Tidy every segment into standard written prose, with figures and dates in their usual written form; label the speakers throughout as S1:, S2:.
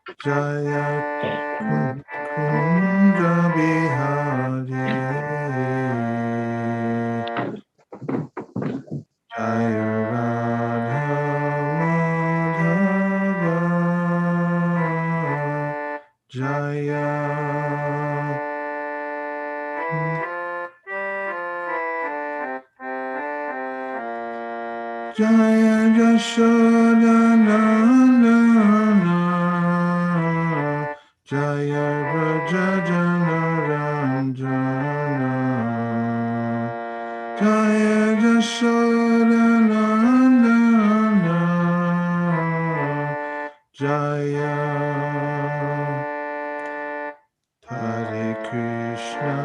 S1: Jaya Kunja Bihari Jaya Radha Madhava Jaya Jaya Yashoda Nandana Jaya Raja Jana Ranjana Jaya Yashoda Nandana Jaya Hare Krishna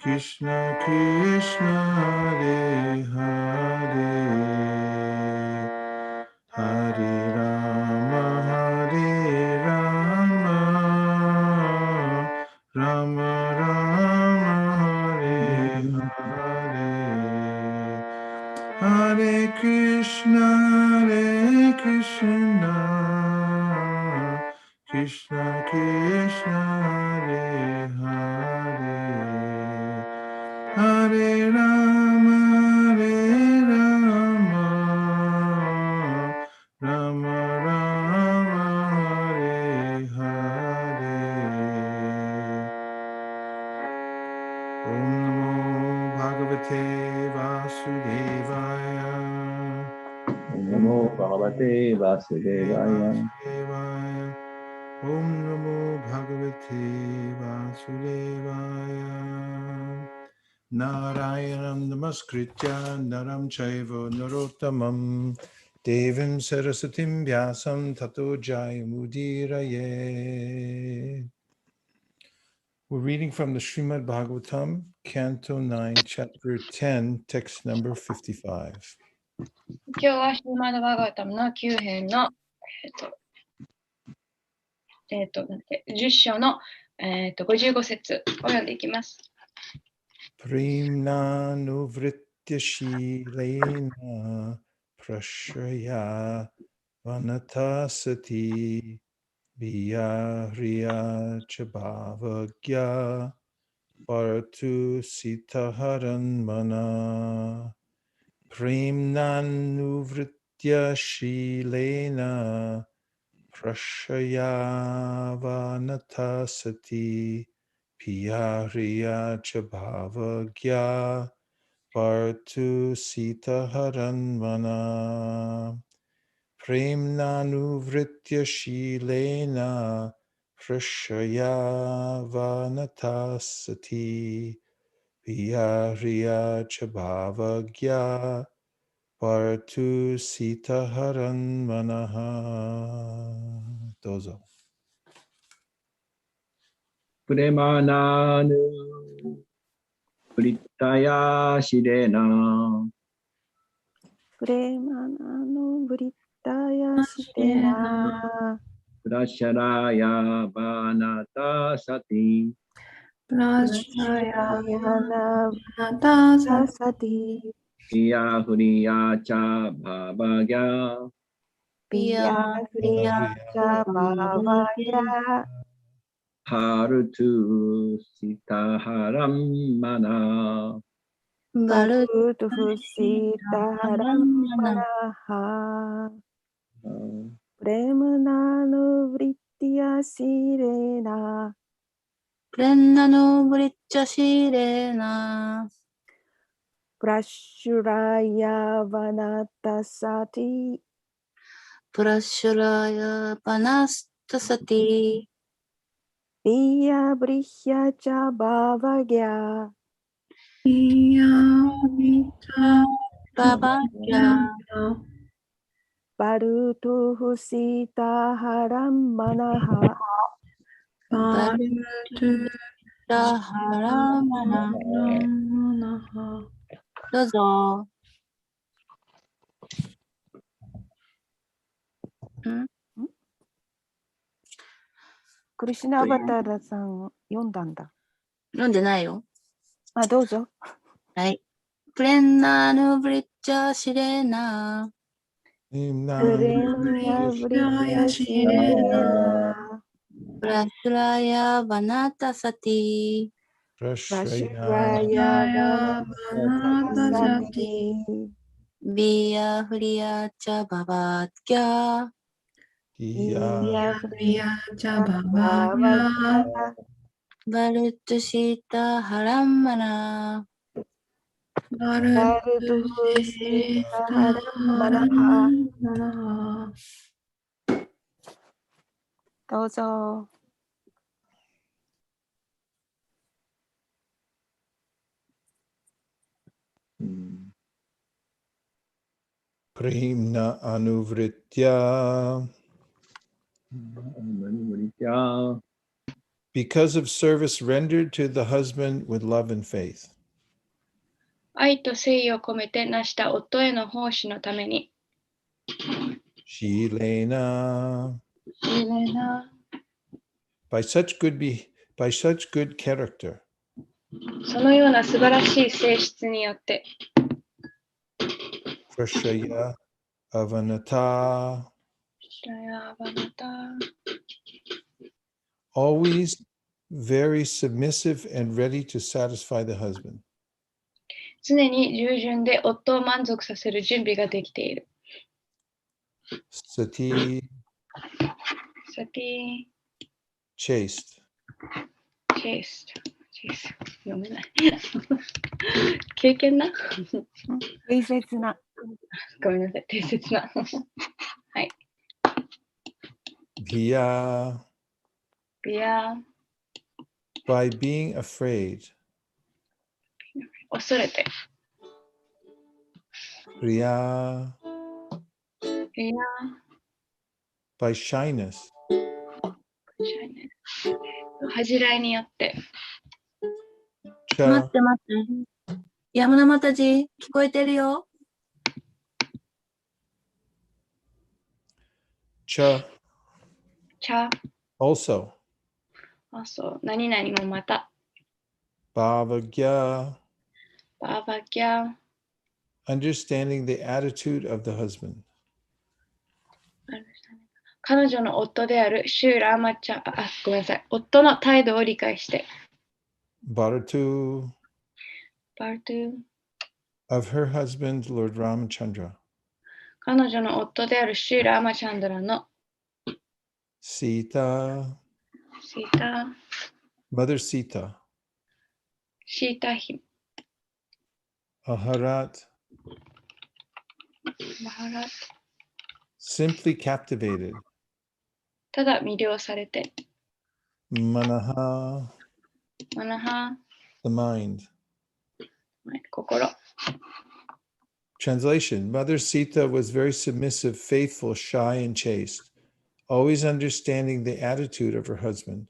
S1: Krishna Krishna Hare Hare Hare Rama Rama Rama Hare Hare Hare Krishna Krishna Krishna Hare Hare Hare Rama Rama Rama Hare Hare Om Namo Bhagavate Vasudevaya
S2: Namo Bhagavate Vasudevaya.
S1: Om Namo Bhagavate Vasudevaya Narayanam Namaskritya Naram Chaiva Narottamam Devim Sarasatim Vyasam Tato Jayamudiraye. We're reading from the Srimad Bhagavatam, Canto 9, Chapter 10, text number 55.
S3: 今日はシリマドバーガータムの9編の、10章の、55節を読んでいきます。
S1: Primna nuvritya shilena prashraya vanatasati viyahriya chabhavagya paratu sitaharan mana. Primna nuvritya shilena prashraya vanatasati Piyariya Chabhavagya Partu Sita Haranmana Premnanu Vritya Shilena Prashaya Vanatasati Piyariya Chabhavagya Partu Sita Haranmana. Dozo.
S2: Premananu Vrittaya Shirena
S4: Premananu Vrittaya Shirena
S2: Prasharaya Vanata Sati
S4: Prashrayana Sati
S2: Piya Huriya Cha Bhavagya
S4: Piya Kriya Bhavaya
S2: Harutu Sitaharam Mana
S4: Bharutu Sitaharam Manaha Premananu Vrittya Shirena
S5: Prennanu Vrittya Shirena
S4: Prashraya Vanatasati
S5: Prashraya Panastasati
S4: Piya Brihya Cha Bhavagya
S5: Bhavagya
S4: Bharutu Sitaharam Manaha
S5: Haramana. どうぞ。
S4: クリシュナアバターさん読んだんだ。
S5: 読んでないよ。
S4: あ、どうぞ。
S5: はい。プレンナーヌブリッチャーシレーナ
S1: Imna
S4: プレミアブリテシナ
S5: プラスラヤバナタサティ。
S4: ラシュ
S1: Prashraya
S4: ラヤバナサテ
S1: Bhavati
S4: ィ
S5: ビヤフリヤチャババッキャ。
S4: イ
S1: Diya
S4: ヤフリヤ
S6: Priya
S4: バ
S6: Bhava
S4: バギャ
S5: バルトシータハランマナ。
S4: バルドゥシタハラマナハどうぞ。
S1: Premna Anuvritya. Because of service rendered to the husband with love and faith.
S3: 愛と誠意を込めて成した夫への奉仕のために、
S1: Shilena.
S3: 有名な
S1: By such good character.
S3: そのような素晴らしい性質によって、
S1: Prashraya Avanata.
S3: 白やばなた
S1: Always very submissive and ready to satisfy the husband.
S3: 常に従順で夫を満足させる準備ができている。
S1: Sati
S3: さて、
S1: chaste.
S3: チェイス。読めない。経験な
S4: 大切な
S3: ごめんなさい、大切な。はい。
S1: Bhiya.
S3: ビア、
S1: By being afraid.
S3: 恐れて。
S1: Priya.
S3: ビア、
S1: By shyness.
S3: 恥じらいによって。
S5: 待
S1: Cha.
S5: って待って。ヤムナマタジ、聞こえてるよ。
S1: Cha.
S3: チャ、
S1: Also.
S3: あ、そう、何々もまた。
S1: Bhavagya.
S3: バーバキャ、
S1: Understanding the attitude of the husband.
S3: 彼女の夫であるシューラーマチャ、あ、ごめんなさい。夫の態度を理解して。
S1: Bharatu.
S3: バルトゥ、
S1: Of her husband, Lord Ramachandra.
S3: 彼女の夫であるシューラーマチャンドラの
S1: Sita.
S3: シータ、
S1: Mother Sita.
S3: シータ姫、
S1: Aharat.
S3: マハラ、
S1: Simply captivated.
S3: ただ魅了されて。
S1: Manaha.
S3: マナハ、
S1: The mind.
S3: 心。
S1: Translation. Mother Sita was very submissive, faithful, shy, and chaste, always understanding the attitude of her husband.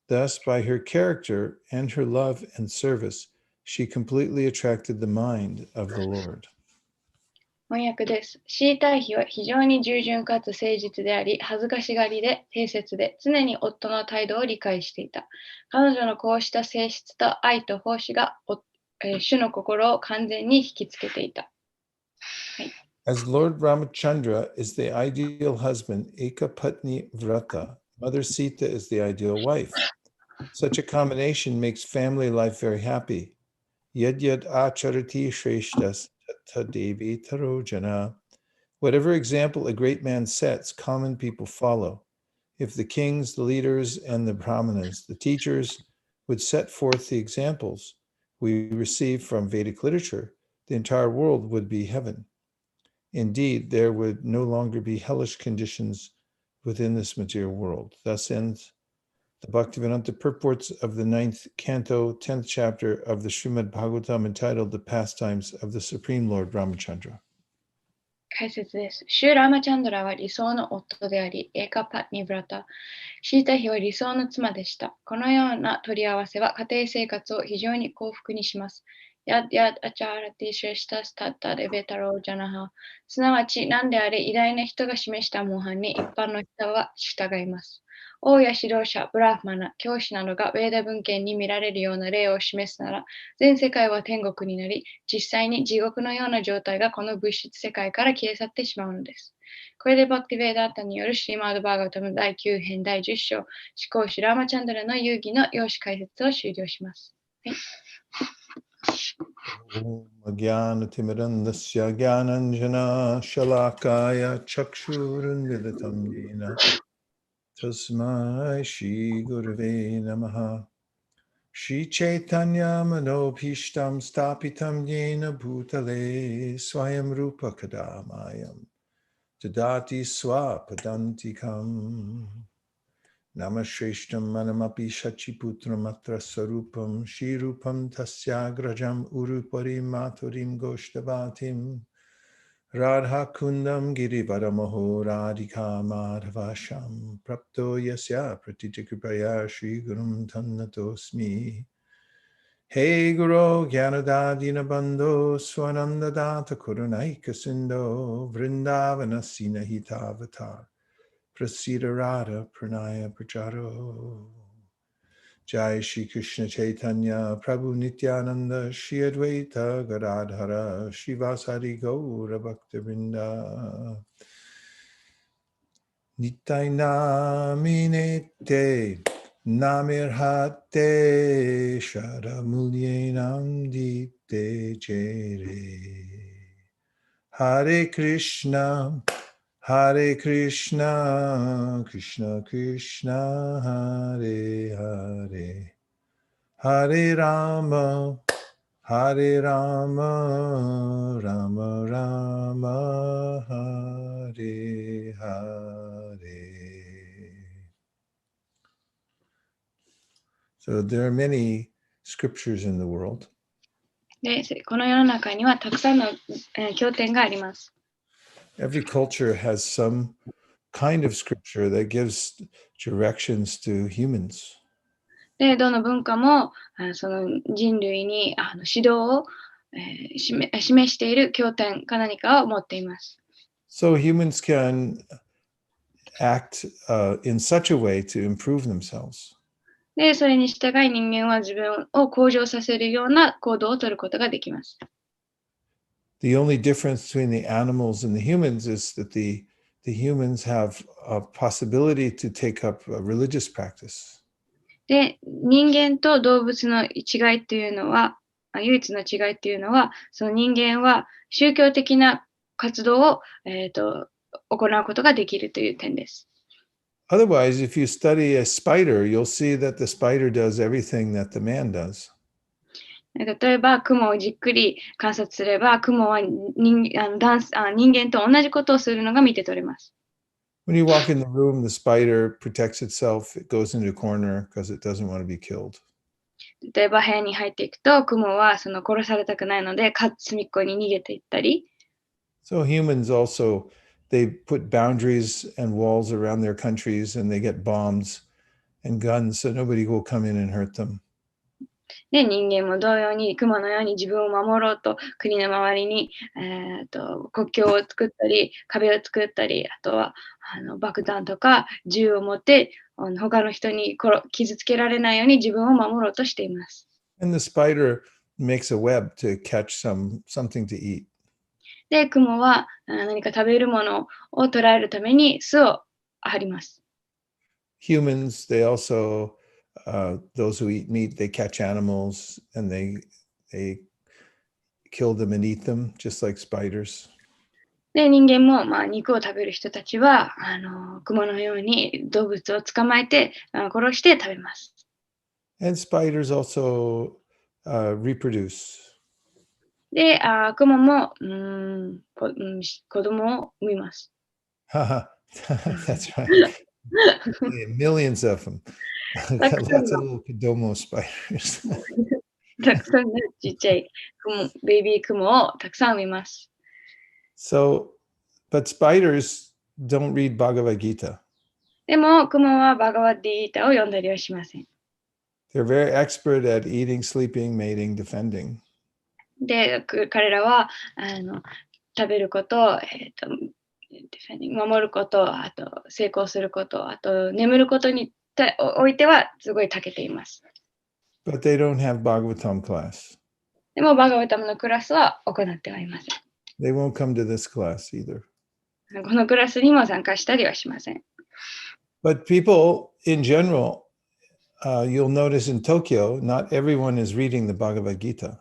S1: Thus, by her character and her love and service, she completely attracted the mind of the Lord.
S3: 翻訳です。シーター妃は非常に従順かつ誠実であり、恥ずかしがりで誠実で、常に夫の態度を理解していた。彼女のこうした性質と愛と奉仕が、主の心を完全に引きつけていた。
S1: As Lord Ramachandra is the ideal husband, Ekapatni Vrata, Mother Sita is the ideal wife. Such a combination makes family life very happy. Yad yad acharati shreshtas tadevi tarojana. Whatever example a great man sets, common people follow. If the kings, the leaders, and the brahmanas, the teachers, would set forth the examples we receive from Vedic literature, the entire world would be heaven. Indeed, there would no longer be hellish conditions within this material world. Thus ends the Bhaktivedanta purports of the 9th canto, 10th chapter of the Srimad Bhagavatam entitled The Pastimes of the Supreme Lord Ramachandra.
S3: 解説です。シューラーマチャンドラは理想の夫であり、エーカパニブラタ。シータ妃は理想の妻でした。このような取り合わせは家庭生活を非常に幸福にします。ヤッヤッアチャーラティシェシタスタッタデベタロージャナハ。すなわち、何であれ偉大な人が示した模範に一般の人は従います。王や指導者、ブラフマナ、教師などがヴェーダ文献に見られるような例を示すなら、全世界は天国になり、実際に地獄のような状態がこの物質世界から消え去ってしまうのです。これでバクティ・ヴェーダータによるシリマード・バーガタム第9編第10章、思考主ラーマチャンドラの遊戯の用紙解説を終了します。はい。
S1: Jnana-timirandasya Jnananjana Shalakaya Chakshurunvidatam Yena Tasmai Shri Gurave Namaha Shri Chaitanya Manobhishtam Stapitam Yena Bhutale Swayam Rupa Kadamayam Tadati Swapadantikam Namashreshtam Manamapi Shachiputram Atra Sarupam Shirupam Tasyagrajam Urupari Maturim Goshtavatim Radha Kundam Girivadamaho Radhika Madhavasham Prapto Yasya Pratijakripaya Shri Gurum Tannatosmi Hey Guru Gyanadadina Bandho Swananda Data Kurunaika Sindo Vrindavana Sinahita Avatar Prasida Radha Pranaya Pracharo Jai Shri Krishna Chaitanya Prabhu Nityananda Shri Advaita Gadadhara Shivasari Gaura Bhaktivinoda Nitai Naminete Namirhate Sharamulye Namdite Jere Hare Krishna Hare Krishna, Krishna Krishna, Hare Hare, Hare Rama, Hare Rama, Rama Rama, Hare Hare. So there are many scriptures in the world.
S3: で、この世の中にはたくさんの経典があります。
S1: Every culture has some kind of scripture that gives directions to humans.
S3: で、どの文化もその人類に指導を、示している経典か何かを持っています。
S1: So humans can act in such a way to improve themselves.
S3: で、それに従い人間は自分を向上させるような行動を取ることができます。
S1: The only difference between the animals and the humans is that the humans have a possibility to take up a religious practice.
S3: で、人間と動物の違いっていうのは、唯一の違いっていうのは、その人間は宗教的な活動を、行うことができるという点です。
S1: Otherwise, if you study a spider, you'll see that the spider does everything that the man does.
S3: 例えば、クモをじっくり観察すれば、クモは人間と同じことをするのが見て取れます。
S1: When you walk in the room, the spider protects itself. It goes into a corner because it doesn't want to be killed.
S3: 例えば、部屋に入っていくと、クモはその殺されたくないので、隅っこに逃げていったり。
S1: So humans also, they put boundaries and walls around their countries and they get bombs and guns so nobody will come in and hurt them.
S3: で、人間も同様に、クモのように自分を守ろうと、国の周りに、国境を作ったり、壁を作ったり、あとは爆弾とか銃を持って、他の人に傷つけられないように自分を守ろうとしています。
S1: And the spider makes a web to catch something to eat.
S3: で、クモは何か食べるものを捕らえるために巣を張ります。
S1: Humans, they also, those who eat meat, they catch animals and they kill them and eat them, just like spiders.
S3: で、人間も、肉を食べる人たちは、クモのように動物を捕まえて、殺して食べます。
S1: And spiders also reproduce.
S3: で、クモも、子供を産みます。
S1: That's right. Millions of them. Lots of little Kodomo spiders.
S3: たくさんのちっちゃいベイビークモをたくさん産みます。
S1: So, but spiders don't read Bhagavad Gita.
S3: でも、クモはバガワッディータを読んだりはしません。
S1: They're very expert at eating, sleeping, mating, defending.
S3: で、彼らは食べること、守ること、あと成功すること、あと眠ることにおいてはすごい長けています。
S1: But they don't have Bhagavatam class.
S3: でもバガバタムのクラスは行ってはいません。
S1: They won't come to this class either.
S3: このクラスにも参加したりはしません。
S1: But people in general, you'll notice in Tokyo, not everyone is reading the Bhagavad Gita.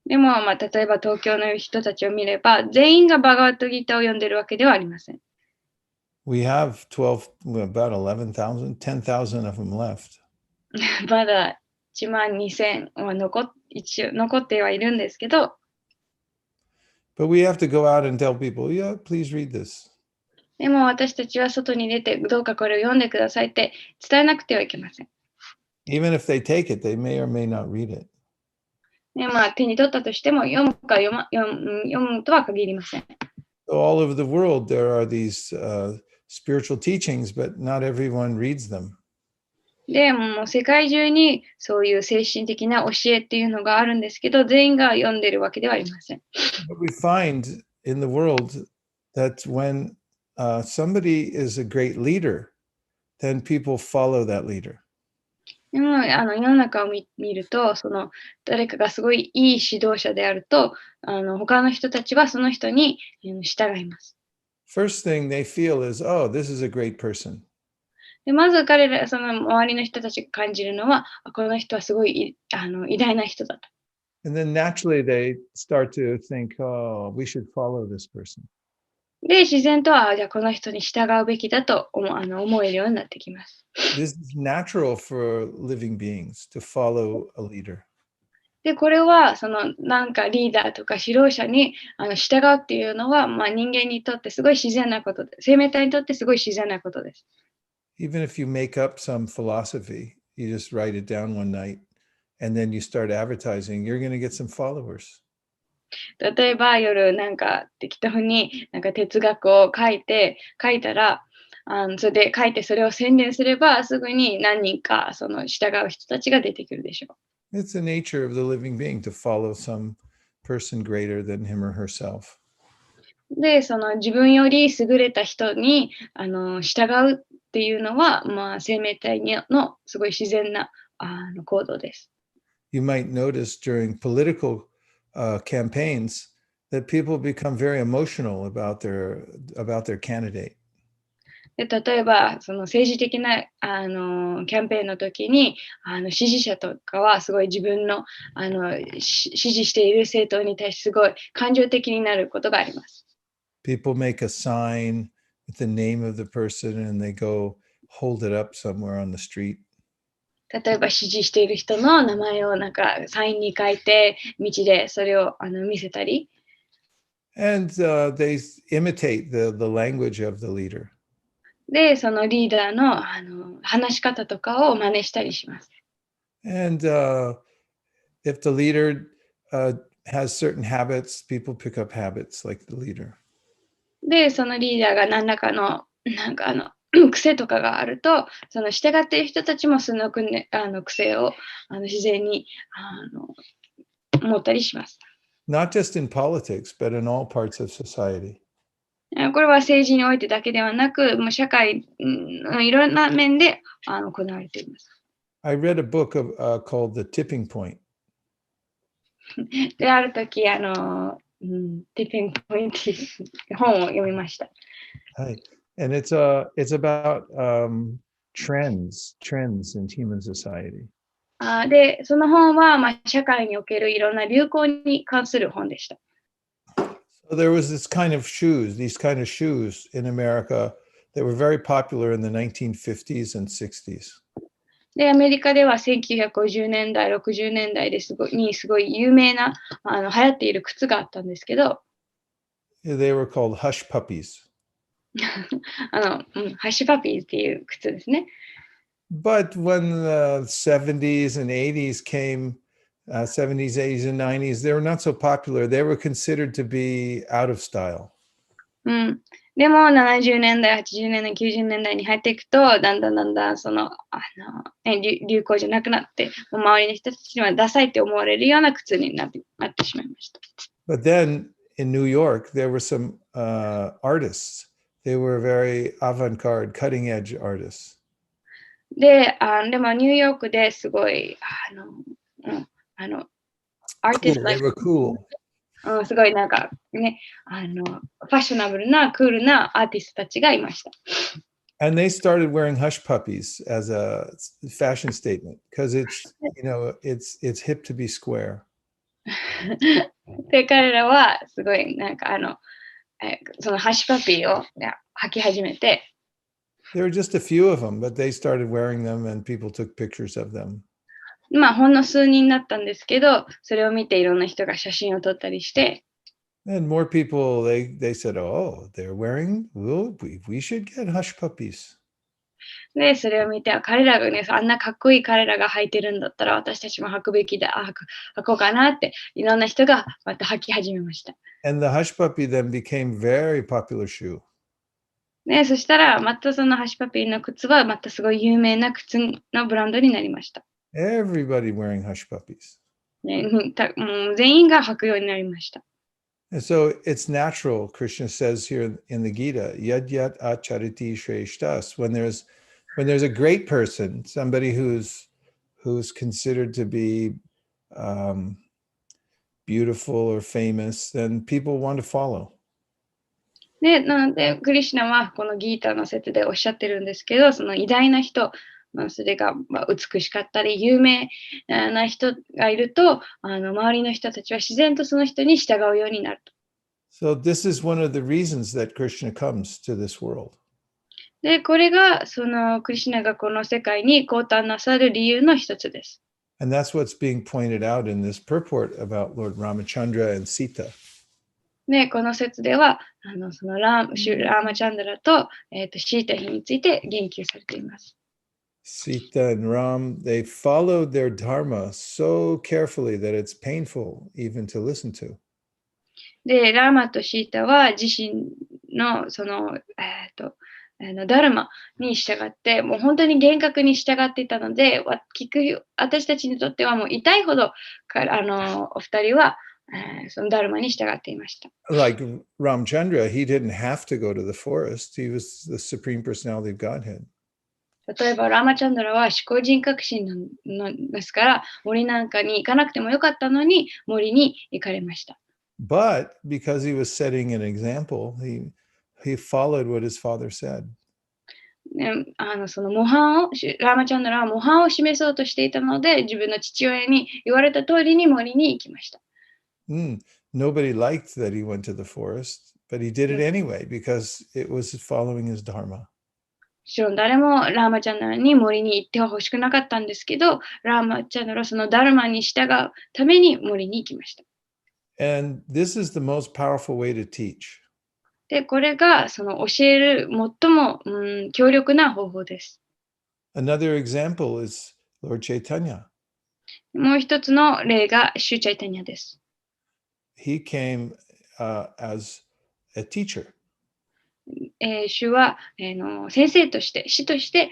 S3: でも、例えば東京の人たちを見れば、全員がバガバットギータを読んでるわけではありません。
S1: We have about 11,000, 10,000 of them left.
S3: まだ1万2000は一応残ってはいるんですけど、
S1: But we have to go out and tell people, yeah, please read this.
S3: でも私たちは外に出て、どうかこれを読んでくださいって伝えなくてはいけません。
S1: Even if they take it, they may or may not read it.
S3: で手に取ったとしても読むか読むとは限りません。
S1: So all over the world, there are these spiritual teachings, but not everyone reads them.
S3: でもう世界中にそういう精神的な教えっていうのがあるんですけど、全員が読んでるわけではありません。
S1: But we find in the world that when somebody is a great leader, then people follow that leader.
S3: でも世の中を見ると、誰かがすごいいい指導者であると、他の人たちはその人に従います。
S1: First thing they feel is, oh, this is a great person.
S3: でまず彼ら、その周りの人たちが感じるのは、この人はすごい偉大な人だと。
S1: And then naturally they start to think, oh, we should follow this person.
S3: で、自然とは、じゃあこの人に従うべきだと思えるようになってきます。
S1: This is natural for living beings to follow a leader.
S3: で、これは、なんかリーダーとか指導者に従うっていうのは、人間にとってすごい自然なことで、生命体にとってすごい自然なことです。
S1: Even if you make up some philosophy, you just write it down one night, and then you start advertising, you're going to get some followers.
S3: 例えば夜なんか適当になんか哲学を書いたら、それで書いてそれを宣伝すればすぐに何人かその従う人たちが出てくるでしょう。
S1: It's the nature of the living being to follow some person greater than him or herself.
S3: で、自分より優れた人に従うっていうのは、生命体のすごい自然な行動です。
S1: You might notice during political campaigns that people become very emotional about their candidate.
S3: で例えば政治的なキャンペーンの時に支持者とかはすごい自分の支持している政党に対してすごい感情的になることがあります。
S1: People make a sign with the name of the person and they go hold it up somewhere on the street.
S3: 例えば支持している人の名前をなんかサインに書いて道でそれを見せたり。
S1: And they imitate the language of the leader.
S3: で、そのリーダーの話し方とかを真似したりします。
S1: And if the leader has certain habits, people pick up habits like the leader.
S3: で、そのリーダーが何らかのなんか癖とかがあると、その従っている人たちもその癖を自然に持ったりします。
S1: Not just in politics, but in all parts of society.
S3: これは政治においてだけではなく、もう社会のいろんな面で行われています。
S1: I read a book called The Tipping Point.
S3: で、ある時、ティッピングポイント本を読みました。
S1: はい。And it's about trends in human society.
S3: で、その本は、社会におけるいろんな流行に関する本でした。
S1: So there was these kind of shoes in America that were very popular in the 1950s and 60s.
S3: で、アメリカでは1950年代、60年代ですごい有名な流行っている靴があったんですけど、
S1: They were called hush puppies.
S3: ハッシュパピーっていう靴ですね。
S1: But when the 70s and 80s came, 70s, 80s, and 90s, they were not so popular. They were considered to be out of style.
S3: でも70年代、80年代、90年代に入っていくと、だんだん流行じゃなくなって、周りの人たちにはダサいって思われるような靴になってしまいました。
S1: But then in New York, there were some artists. They were very avant-garde, cutting-edge artists.
S3: で、でもニューヨークですごい、アーティス
S1: Cool.
S3: ト、
S1: They were cool.
S3: すごいなんかね、ファッショナブルなクールなアーティストたちがいました。
S1: And they started wearing hush puppies as a fashion statement because it's, it's hip to be square.
S3: で、彼らはすごいなんかそのハッシュパピーを履き始めて、
S1: There were just a few of them, but they started wearing them and people took pictures of them.
S3: まあほんの数人だったんですけど、それを見ていろんな人が写真を撮ったりして、
S1: And more people, they said, oh, they're wearing, well, we should get hush puppies.
S3: で、それを見て、彼らがね、あんなかっこいい彼らが履いてるんだったら、私たちも履くべきだ、履こうかなって、いろんな人がまた履き始めました。
S1: And the hush puppy then became very popular shoe.
S3: ね、そしたら、またそのハッシュパピーの靴は、またすごい有名な靴のブランドになりました。
S1: Everybody wearing hush puppies.
S3: ね、もう全員が履くようになりました。
S1: And so it's natural, Krishna says here in the Gita, yad yat achariti shreshtas. When there's a great person, somebody who's considered to be beautiful or famous, then people want to follow.
S3: で、なので、クリシュナはこのギータの説でおっしゃってるんですけど、その偉大な人、それが美しかったり、有名な人がいると、周りの人たちは自然とその人に従うようになると。
S1: So this is one of the reasons that Krishna comes to this world.
S3: で、これがそのクリシュナがこの世界に降誕なさる理由の一つです。
S1: And that's what's being pointed out in this purport about Lord Ramachandra and Sita.
S3: で、この説では、そのラーマチャンドラと、シータ妃について言及されています。
S1: Sita and Ram, they followed their dharma so carefully that it's painful even to listen to.
S3: で、ラーマとシータは自身のその、ダルマに従って、もう本当に厳格に従っていたので、私たちにとってはもう痛いほど、お二人は、そのダルマに従っていました。
S1: Like Ramchandra, he didn't have to go to the forest. He was the Supreme Personality of Godhead.
S3: 例えば、ラーマチャンドラは思考人格心ですから、森なんかに行かなくてもよかったのに、森に行かれました。
S1: But because he was setting an example, he followed what his father said.
S3: その模範を、ラーマチャンドラは模範を示そうとしていたので、自分の父親に言われた通りに森に行きました。
S1: Nobody liked that he went to the forest, but he did it anyway because it was following his dharma.
S3: もちろん誰もラーマチャンドラに森に行っては欲しくなかったんですけど、ラーマチャンドラはそのダルマに従うために森に行きました。
S1: And this is the most powerful way to teach.
S3: で、これがその教える最も、強力な方法です。
S1: Another example is Lord Chaitanya.
S3: もう一つの例がシュチャイタニャです。
S1: He came as a teacher.
S3: 主は、先生として、師として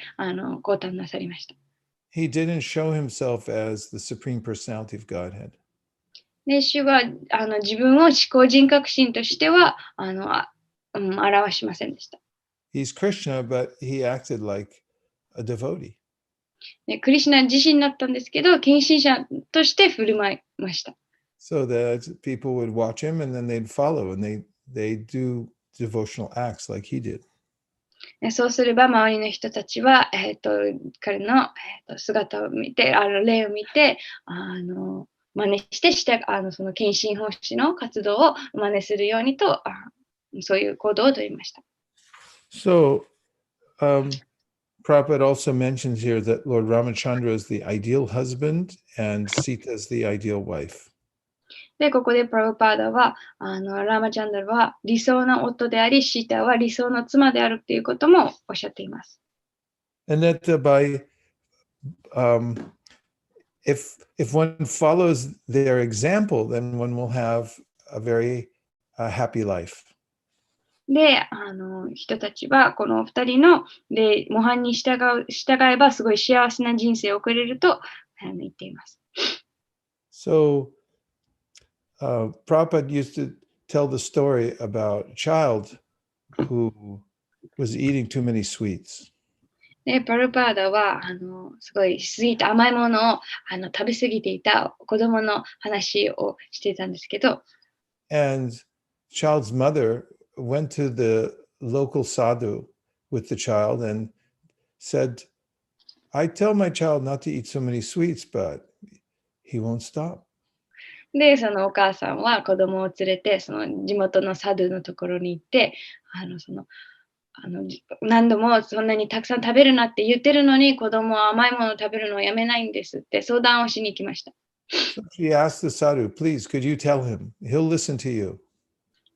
S3: 降誕なさりました。
S1: He didn't show himself as the Supreme Personality of Godhead.
S3: で、主は自分を思考人格心としては表しませんでした。
S1: He's Krishna, but he acted like a devotee.
S3: で、クリシュナ自身だったんですけど、献身者として振る舞いました。
S1: So that people would watch him and then they'd follow and they do devotional acts like he did.
S3: そうすれば周りの人たちは、彼の、姿を見て、例を見て、真似してその献身奉仕の活動を真似するようにと、そういう行動をとりました。
S1: So, Prabhupada also mentions here that Lord Ramachandra is the ideal husband and Sita is the ideal wife.
S3: で、ここでプラブパーダは、ラーマチャンドラは理想の夫であり、シータは理想の妻であるということもおっしゃっています。
S1: And that if one follows their example, then one will have a very happy life.
S3: で、人たちはこの二人の模範に従えばすごい幸せな人生を送れると言っています。
S1: So, Prabhupada used to tell the story about a child who was eating too many sweets.
S3: で、パルパーダは、すごいスイート、甘いものを食べ過ぎていた子供の話をしていたんですけど、
S1: And child's mother went to the local sadhu with the child and said, I tell my child not to eat so many sweets, but he won't stop.
S3: で、そのお母さんは子供を連れて、その地元のサドゥのところに行って、何度もそんなにたくさん食べるなって言ってるのに、子供は甘いものを食べるのをやめないんですって相談をしに行きました。
S1: So she asked the sadhu, please, could you tell him? He'll listen to you.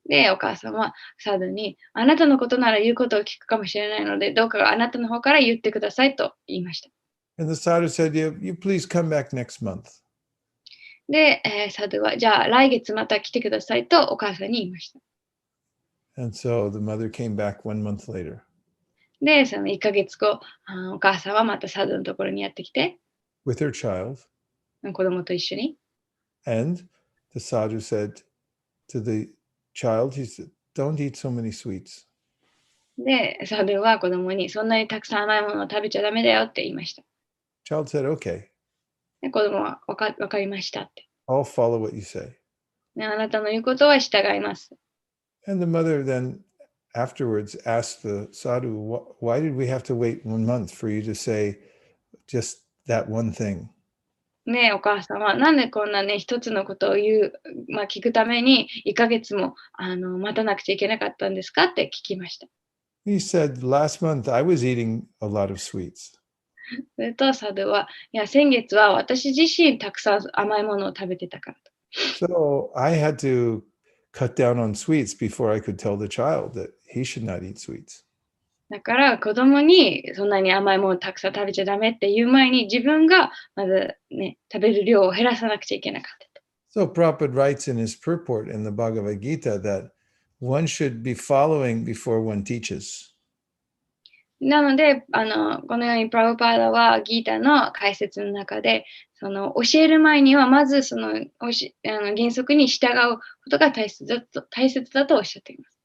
S3: で、お母さんはサドゥに、あなたのことなら言うことを聞くかもしれないので、どうかあなたの方から言ってくださいと言いました。
S1: And the sadhu said, you please come back next month.
S3: で、サドゥは、じゃあ来月また来てくださいとお母さんに言いました。
S1: And so the mother came back 1 month later.
S3: で、その1ヶ月後、お母さんはまたサドゥのところにやってきて、
S1: with her child.
S3: 子供と一緒に。
S1: And the sadhu said to the child, he said, don't eat so many sweets.
S3: で、サドゥは子供に、そんなにたくさん甘いものを食べちゃダメだよって言いました。
S1: Child said, okay.
S3: で、子供はわかりましたって。
S1: I'll follow what you say.
S3: で、あなたの言うことは従います。
S1: And the mother then afterwards asked the sadhu, why did we have to wait 1 month for you to say just that one thing?
S3: ね、お母さんはなんでこんなね、一つのことを聞くために1ヶ月も待たなくちゃいけなかったんですかって聞きました。
S1: He said, last month I was eating a lot of sweets.
S3: それとサドゥは、いや、先月は私自身たくさん甘いものを食べてたからと。
S1: So I had to cut down on sweets before I could tell the child that he should not eat sweets.
S3: だから子供にそんなに甘いものをたくさん食べちゃダメっていう前に自分がまずね、食べる量を減らさなくちゃいけなかったと。
S1: So Prabhupada writes in his purport in the Bhagavad Gita that one should be following before one teaches.
S3: なので、このようにプラブパーダはギータの解説の中で、教える前にはまず原則に従うことが大切だとおっしゃっています。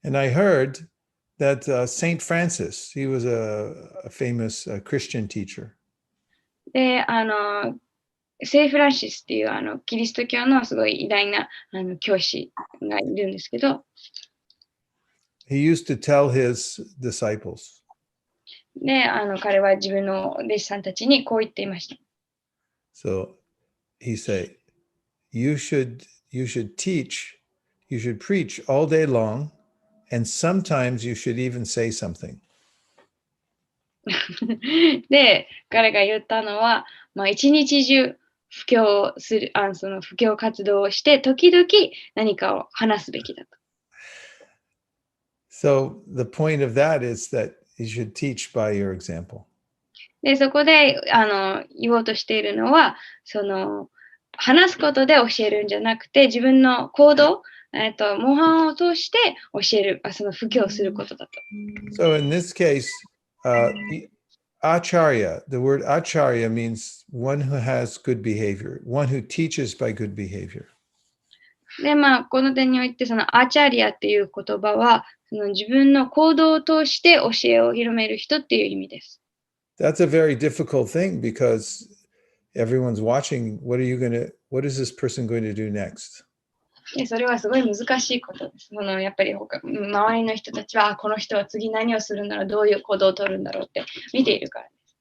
S1: And I heard that Saint Francis, he was a famous Christian teacher.
S3: で、聖フランシスっていうキリスト教のすごい偉大な教師がいるんですけど、
S1: He used to tell his disciples,
S3: で、彼は自分の弟子さんたちにこう言っていました。
S1: so he said, you should teach, you should preach all day long, and sometimes you should even say something.
S3: で、彼が言ったのは、一日中布教する、その布教活動をして、時々何かを話すべきだと。
S1: So the point of that is that you should teach by your example.
S3: で、そこで言おうとしているのは、話すことで教えるんじゃなくて、自分の行動、模範を通して教える、布教することだと。
S1: So in this case, acharya, the word acharya means one who has good behavior, one who teaches by good behavior.
S3: で、この点において、アーチャリアっていう言葉は、自分の行動を通して教えを広める人っていう意味です。
S1: That's a very difficult thing because everyone's watching. What is this person going to do next?
S3: で、それはすごい難しいことです。やっぱり周りの人たちは、この人は次何をするんだろう、どういう行動を取るんだろうって見ているからです。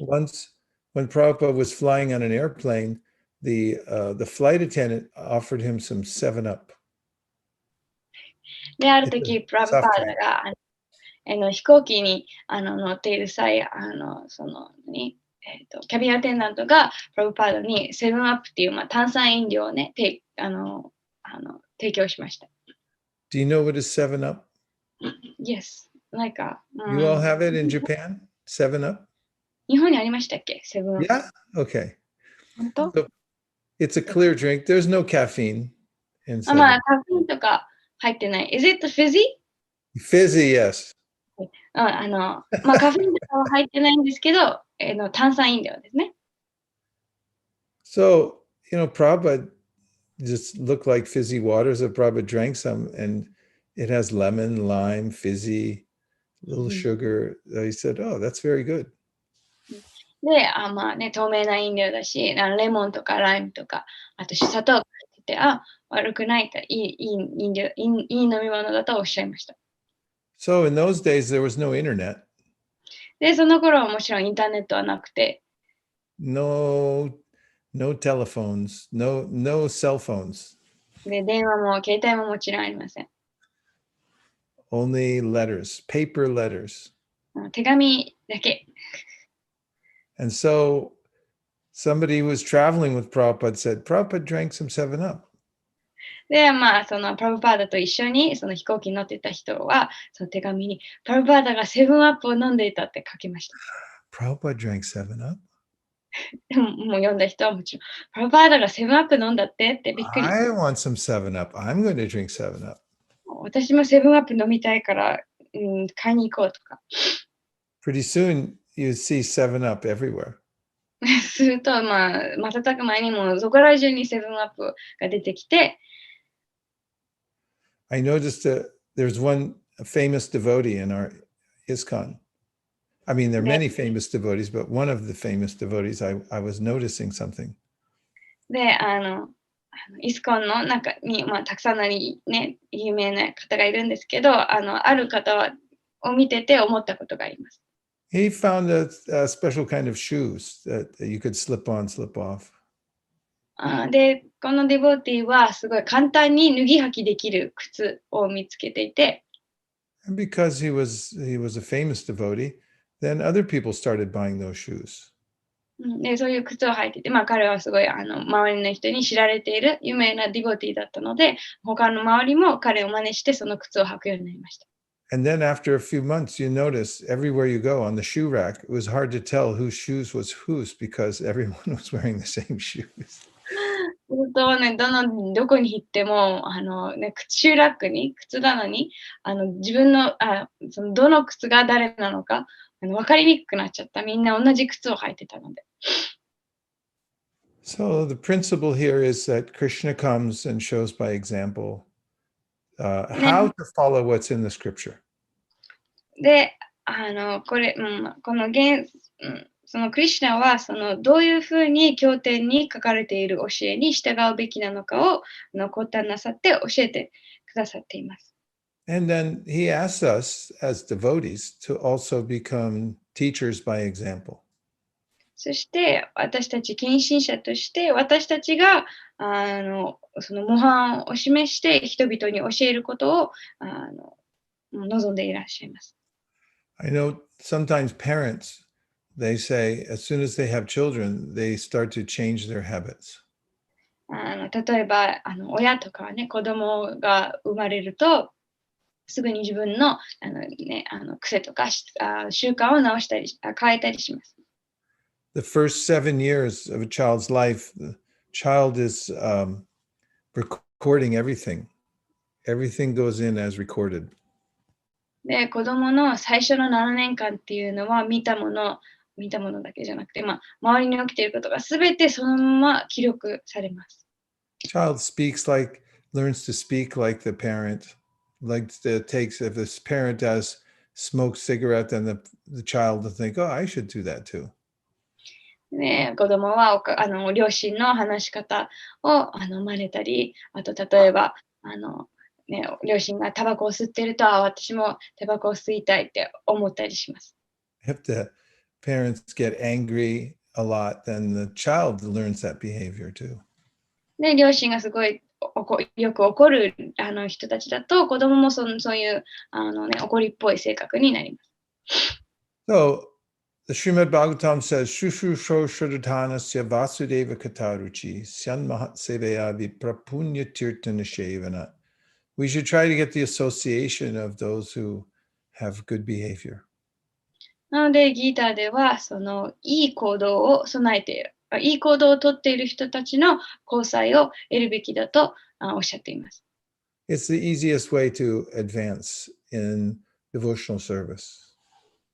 S1: Once, when Prabhupada was flying on an airplane, the flight attendant offered him some 7-Up.
S3: で、ある時、プラブパーダが飛行機に乗っている際、キャビンアテンダントがプラブパーダに7-Upっていう炭酸飲料をね、提供しました。
S1: Do you know what is 7-Up?
S3: Yes.
S1: You all have it in Japan? 7-Up?
S3: 日本にありましたっけ 7-Up?
S1: Yeah? Okay.
S3: 本当
S1: So it's a clear drink. There's no caffeine in 7-Up.
S3: カフェインとか入ってない。Is it fizzy?
S1: Fizzy, yes.
S3: カフェインとかは入ってないんですけど、炭酸飲料ですね。
S1: So, Prabhupada just look like fizzy waters. So Prabhupada drank some, and it has lemon, lime, fizzy, little sugar. He said, "Oh, that's very good."
S3: で、まあね、透明な飲料だし、レモンとかライムとか、あと砂糖が入ってて、悪くないと、いい飲料、いい飲み物だとおっしゃいました。
S1: So in those days, there was no internet.
S3: で、その頃はもちろんインターネットはなくて、
S1: No telephones, no cell phones,
S3: で、電話も携帯ももちろんありません。
S1: only letters, paper letters.
S3: 手紙だけ。
S1: And so somebody who was traveling with Prabhupada said, Prabhupada drank some 7-Up.
S3: で、まあ、そのプラブパーダと一緒にその飛行機に乗ってた人は、その手紙にプラブパーダがセブンアップを飲んでいたって書きました。
S1: Prabhupada drank 7-Up?
S3: でも、もう読んだ人はもちろん、プラブパーダがセブンアップ飲んだってびっくり。
S1: I want some 7-Up. I'm going to drink 7-Up.
S3: 私もセブンアップ飲みたいから、買いに行こうとか。
S1: Pretty soon you see 7-Up everywhere.
S3: すると、まあ、瞬く前にもそこら中にセブンアップが出てきて、
S1: I noticed that there's one famous devotee in our ISKCON. I mean, there are many famous devotees, but one of the famous devotees, I was noticing something.
S3: で、イスコンの中に、まあ、たくさんのね、有名な方がいるんですけど、ある方を見てて思ったことがあります。
S1: He found a special kind of shoes that you could slip on, slip off.
S3: で、このデボーティーはすごい簡単に脱ぎ履きできる靴を見つけていて、
S1: And because he was a famous devotee, then other people started buying those shoes.
S3: で、そういう靴を履いてて、まあ彼はすごい周りの人に知られている有名なディボティだったので、他の周りも彼を真似してその靴を履くようになりました。
S1: And then after a few months, you notice everywhere you go on the shoe rack, it was hard to tell whose shoes was whose because everyone was wearing the same shoes.
S3: 本当はね、どこに行っても、シューラックに、靴棚に、自分の、そのどの靴が誰なのか、分かりにくくなっちゃった。みんな同じ靴を履いてたので。
S1: So the principle here is that Krishna comes and shows by example how to follow what's in the scripture.
S3: で、このそのクリシュナはどういうふうに経典に書かれている教えに従うべきなのかを講談なさって教えてくださっています。
S1: And then he asks us as devotees to also become teachers by example.
S3: そして私たち献身者として私たちがその模範を示して人々に教えることを望んでいらっしゃいます。
S1: I know sometimes parents, they say as soon as they have children, they start to change their habits.
S3: 例えば親とかはね、子供が生まれるとすぐに自分の癖とか習慣を直したり変えたりします。
S1: The first 7 years of a child's life, the child is recording everything. Everything goes in as recorded.
S3: で、子供の最初の7年間っていうのは見たものだけじゃなくて、周りに起きていることがすべてそのまま記録されます。
S1: Child learns to speak like the parent, takes, if this parent does smoke cigarette, then the child will think, oh, I should do that too.
S3: ね、子供は両親の話し方を真似たり、あと例えば両親がタバコを吸っていると、私もタバコを吸いたいって思ったりします。
S1: If the parents get angry a lot, then the child learns that behavior too.
S3: で、両親がすごいよく怒る人たちだと、子供もそういう怒りっぽい性格になります。
S1: So, the Srimad Bhagavatam says, Shushu Sho Shradhanasya Vasudeva Kataruchi Syanmahat Seveya Viprapunya Tirtana Shevana. We should try to get the association of those who have good behavior.
S3: なので、ギーターでは、いい行動を備えている、いい行動をとっている人たちの交際を得るべきだとおっしゃっています。
S1: It's the easiest way to advance in devotional service.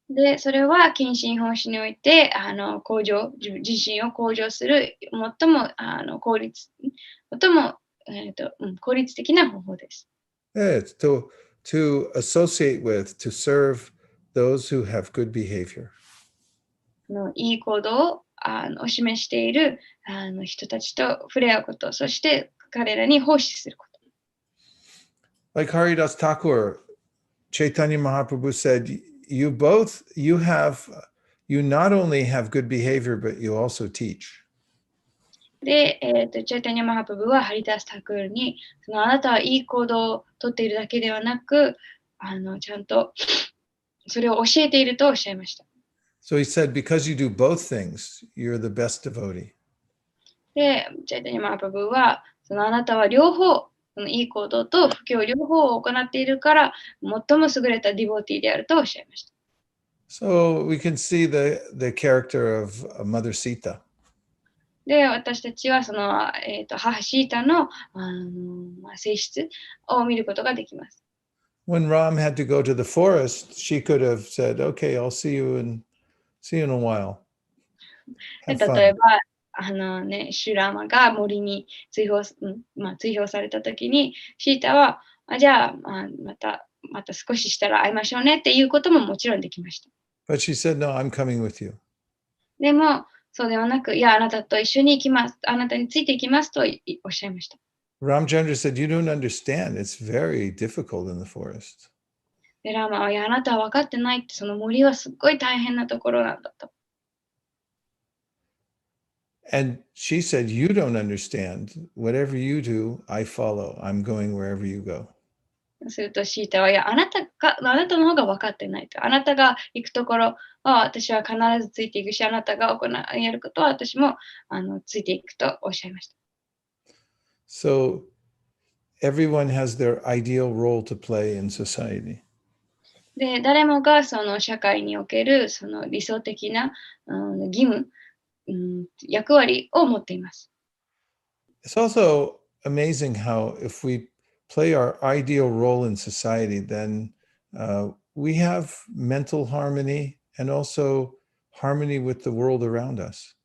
S3: で、それは献身奉仕において自身を向上する最も効率的な方法です。
S1: It's to associate with, to serve those who have good behavior.
S3: いい行動を示している人たちと触れ合うこと、そして彼らに奉仕すること。
S1: Like Haridas Thakur, Chaitanya Mahaprabhu said, you not only have good behavior, but you also teach.
S3: で、チャイタニャ・マハプブはハリダス・タクールに、あなたはいい行動をとっているだけではなく、ちゃんとそれを教えているとおっしゃいました。
S1: So he said, because you do both things, you're the best devotee.
S3: で、チャイタニャ・マハプブは、あなたは両方、いい行動と布教両方を行っているから、最も優れたディボーティーであるとおっしゃいました。
S1: So we can see the character of Mother Sita.
S3: で、私たちは母シータの、性質を見ることができます。
S1: When Ram had to go to the forest, she could have said, "Okay, I'll see you in a while."
S3: 例
S1: Have
S3: え
S1: fun.
S3: ば、シュラーマが森に追放されたときに、シータは、じゃあ、また少ししたら会いましょうねっていうことももちろんできました。
S1: But she said, "No, I'm coming with you."
S3: でも、そうではなく、いや、あなたと一緒に行きます。あなたについていきますとおっしゃいました。
S1: Ramchandra said, "You don't understand. It's very difficult in the forest."
S3: で、ラーマは、いや、あなたは分かってないって、その森はすっごい大変なところなんだと。
S1: And she said, "You don't understand. Whatever you do, I follow. I'm going wherever you go."
S3: するとシータは、いや、あなたの方が分かってないと。あなたが行くところは私は必ずついていくし、あなたがやることは私もついていくとおっしゃいました。
S1: So everyone has their ideal role to play in society.
S3: で、誰もがその社会におけるその理想的な、義務、役割を持っています。
S1: It's also amazing how if we play our ideal role in society, then we have mental harmony and also harmony with the world around us.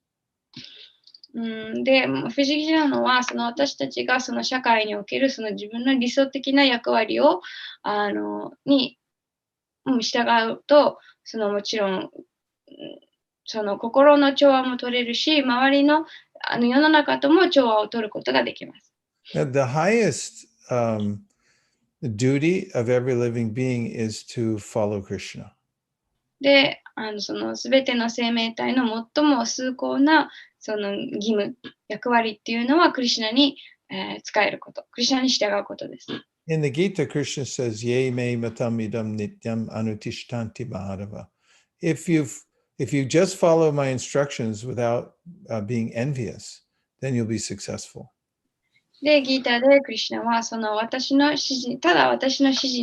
S3: で、不思議なのは、私たちがその社会におけるその自分の理想的な役割をに従うと、もちろん、その心の調和も取れるし、周りの世の中とも調和を取ることができます。
S1: The highest duty of every living being is to follow Krishna.
S3: で、そのすべての生命体の最も崇高なその義務、役割っていうのはクリシュナに、仕えること、クリシュナに従うことです。
S1: In the Gita, Krishna says, "Ye me matam idam nityam anutishtanti bhadava." If you just follow my instructions without being envious, then you'll be successful.
S3: で、ギーターでクリシュナはただ私の指示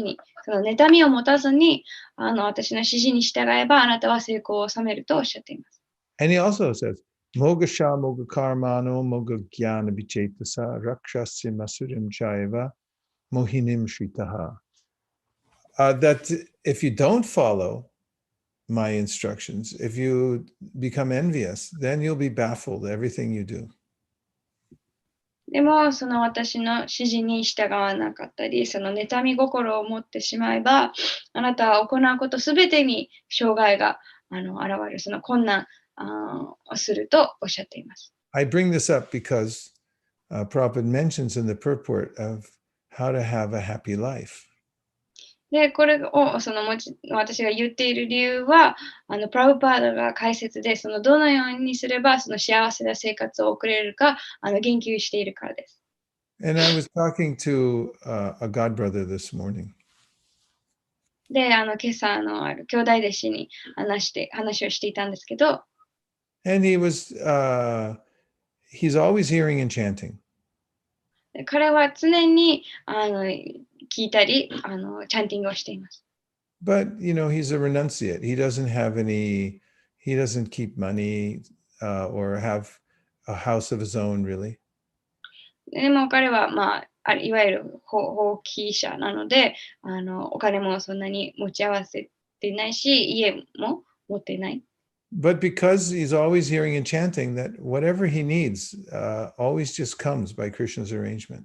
S3: に、その妬みを持たずに、私の指示に従えば、あなたは成功を収めるとおっしゃっています。
S1: And he also says, "Mogasha mogakarmano mogagyana vichetasa rakshasya masurim chaiva mohinim shritaha." That if you don't follow my instructions, if you become envious, then you'll be baffled everything you do.
S3: でも、その私の指示に従わなかったり、その妬み心を持ってしまえば、あなたは行うことすべてに障害が現れる、その困難をするとおっしゃっています。
S1: I bring this up because Prabhupada mentions in the purport of how to have a happy life.
S3: で、これを私が言っている理由は、プラブパーダが解説で、どのようにすればその幸せな生活を送れるか言及しているからです。
S1: And I was talking to a god brother this morning.
S3: で、今朝ある兄弟弟子に話をしていたんですけど、
S1: And he's always hearing and chanting.
S3: 彼は常に聞いたりチャンティングをしています。
S1: But, he's a renunciate. He doesn't keep money or have a house of his own, really.
S3: でも彼は、いわゆる放棄者なので、お金もそんなに持ち合わせていないし、家も持っていない。
S1: But because he's always hearing and chanting, that whatever he needs always just comes by Krishna's arrangement.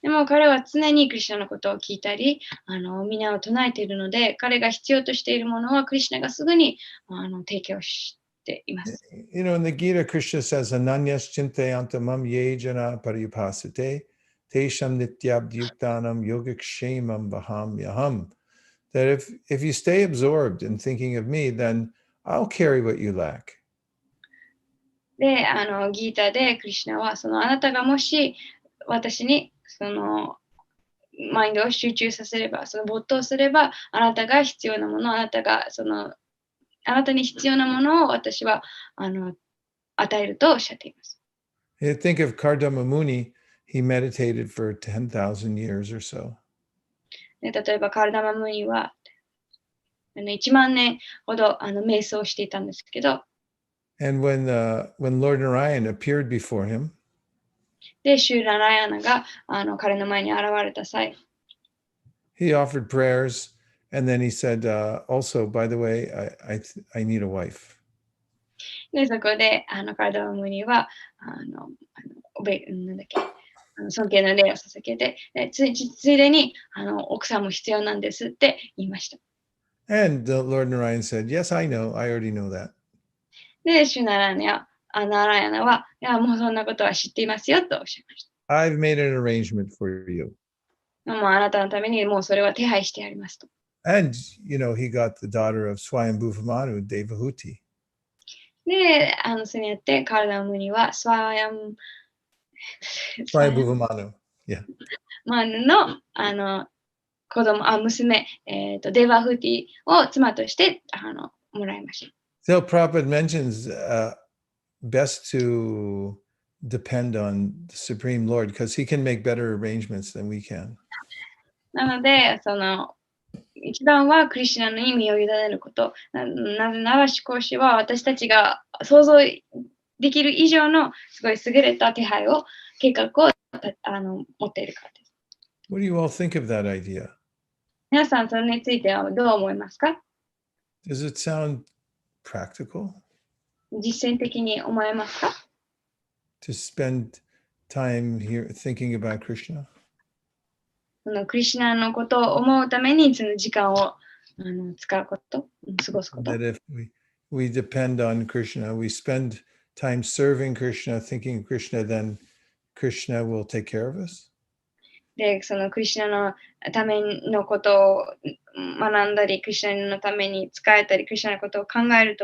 S3: でも彼は常にクリシュナのことを聞いたり、皆を唱えているので、彼が必要としているものはクリシュナがすぐに提供しています。
S1: You know, in the Gita, Krishna says, Ananyas chintayantamam yejana pariyupasate, tesham nityabdyuktanam yogakshemam vaham yaham. That if you stay absorbed in thinking of me, then I'll carry what you lack.
S3: で、ギーターでクリシュナは、あなたがもし私にマインドを集中させれば、没頭すれば、あなたが必要なもの、あなたに必要なものを私は与えるとおっしゃっています。
S1: Think of Kardama Muni, he meditated for 10,000 years or so.
S3: 例えば、カルダマムニは1万年ほど瞑想していたんですけど、
S1: And when Lord Narayan appeared before him,
S3: で、シューララヤナが彼の前に現れた際、
S1: he offered prayers, and then he said, also, by the way, I need a wife.
S3: で、そこでカルダマムニはなんだっけ尊敬の礼を捧げて、ついでに奥さんも必要なんですって言いました。
S1: And Lord Narayan said, yes, I know. I already know that.
S3: で、シュナラヤナは、いや、もうそんなことは知っていますよとおっしゃいました。
S1: I've made an arrangement for you.
S3: もうあなたのためにもうそれは手配してありますと。
S1: And, you know, he got the daughter of Swayambhuva Manu, Devahuti.
S3: で、それによってカルダムニは
S1: Swayambhuva Manu. Yeah.
S3: マヌの娘、デバフティを妻としてもらいました。
S1: So Prabhupada mentions best to depend on the Supreme Lord because he can make better arrangements than we can.
S3: なので、一番はクリシュナの意味を委ねること。なぜなら、思考師は私たちが想像できる以上のすごい優れた手配を、計画を持っているからです。
S1: What do you all think of that idea?
S3: 皆さん、それについてはどう思いますか？
S1: Does it sound practical?
S3: 実践的に思えますか？
S1: To spend time here thinking about Krishna?
S3: クリシュナのことを思うためにその時間を使うこと、過ごすこと。
S1: That if we depend on Krishna, we spend time serving Krishna, thinking of Krishna, then Krishna will take care of us?
S3: で、そのクリシュナのためのことを学んだり、クリシュナのために使えたり、クリシュナのことを考える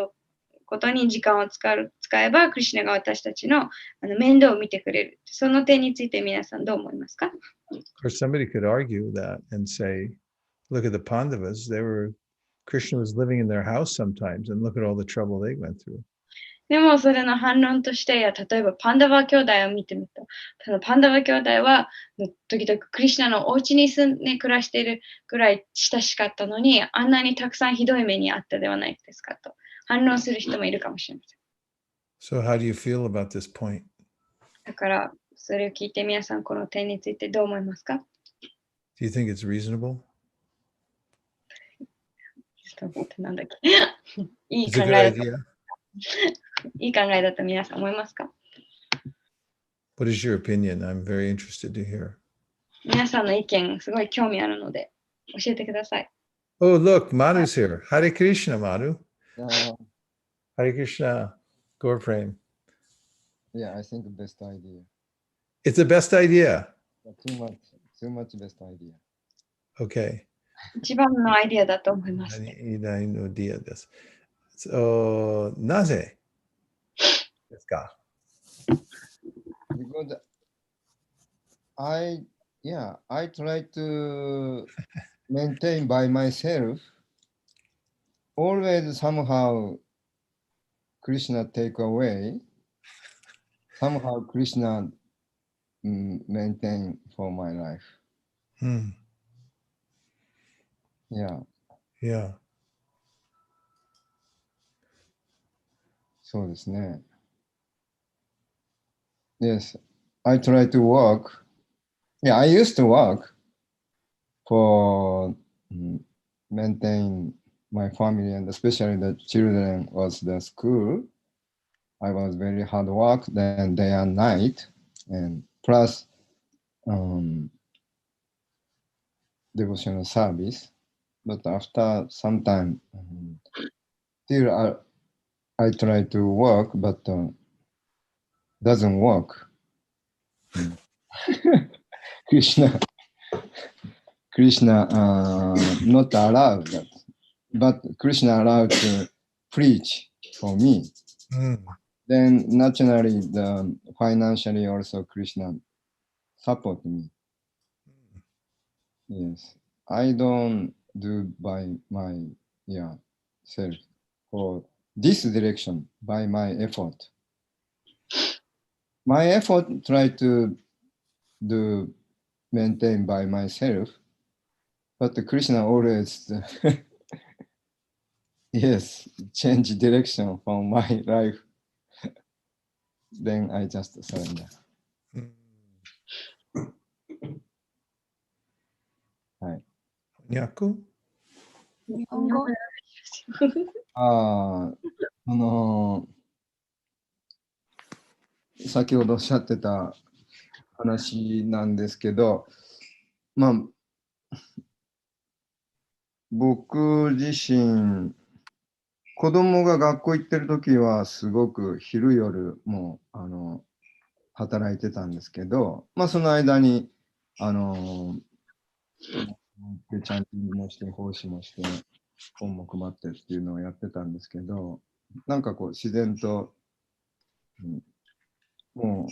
S3: ことに時間を使えば、クリシュナが私たちの面倒を見てくれる。その点について皆さんどう思いますか？
S1: Of course, somebody could argue that and say, look at the Pandavas, Krishna was living in their house sometimes, and look at all the trouble they went through.
S3: でもそれの反論として、例えばパンダバ兄弟を見てみると、そのパンダバ兄弟は時々クリシュナのお家に住んで暮らしているくらい親しかったのに、あんなにたくさんひどい目にあったではないですかと反論する人もいるかもしれません。
S1: So how do you feel about this point?
S3: だからそれを聞いて皆さんこの点についてどう思いますか？
S1: Do you think it's reasonable?
S3: なんだっけいい考えだと。いい考えだと皆さん思いますか？
S1: What is your opinion? I'm very interested to hear.
S3: 皆さんの意見すごい興味あるので教えてください。
S1: Oh, look, Madhu's here. Hare Krishna, Madhu. Hare Krishna, Gaur Prem.
S6: Yeah, I think the best idea.
S1: It's the best idea.
S6: Too much best idea.
S1: Okay.
S3: 一番のアイディアだと思います。
S1: 偉大のディアです。なぜですか？
S6: Because I try to maintain by myself. Always somehow Krishna take away. Somehow Krishna maintain for my life. Yeah.
S1: Yeah.
S6: そうですね。Yes, I try to work. Yeah, I used to work for maintain my family and especially the children was the school. I was very hard work then day and night, and plus devotional service. But after some time, still I try to work, but doesn't work. Krishna not allowed that, but Krishna allowed to preach for me. Then naturally, financially also Krishna support me. Yes, I don't do by my self or this direction by my effort. My effort try to do maintain by myself, but the Krishna always yes change direction from my life. Then I just surrender. はい。
S1: 翻
S4: 日本語
S6: 先ほどおっしゃってた話なんですけど、まあ、僕自身、子供が学校行ってる時はすごく昼夜も働いてたんですけど、まあその間にチャンティングもして奉仕もして本も配ってっていうのをやってたんですけど、なんかこう自然と、もう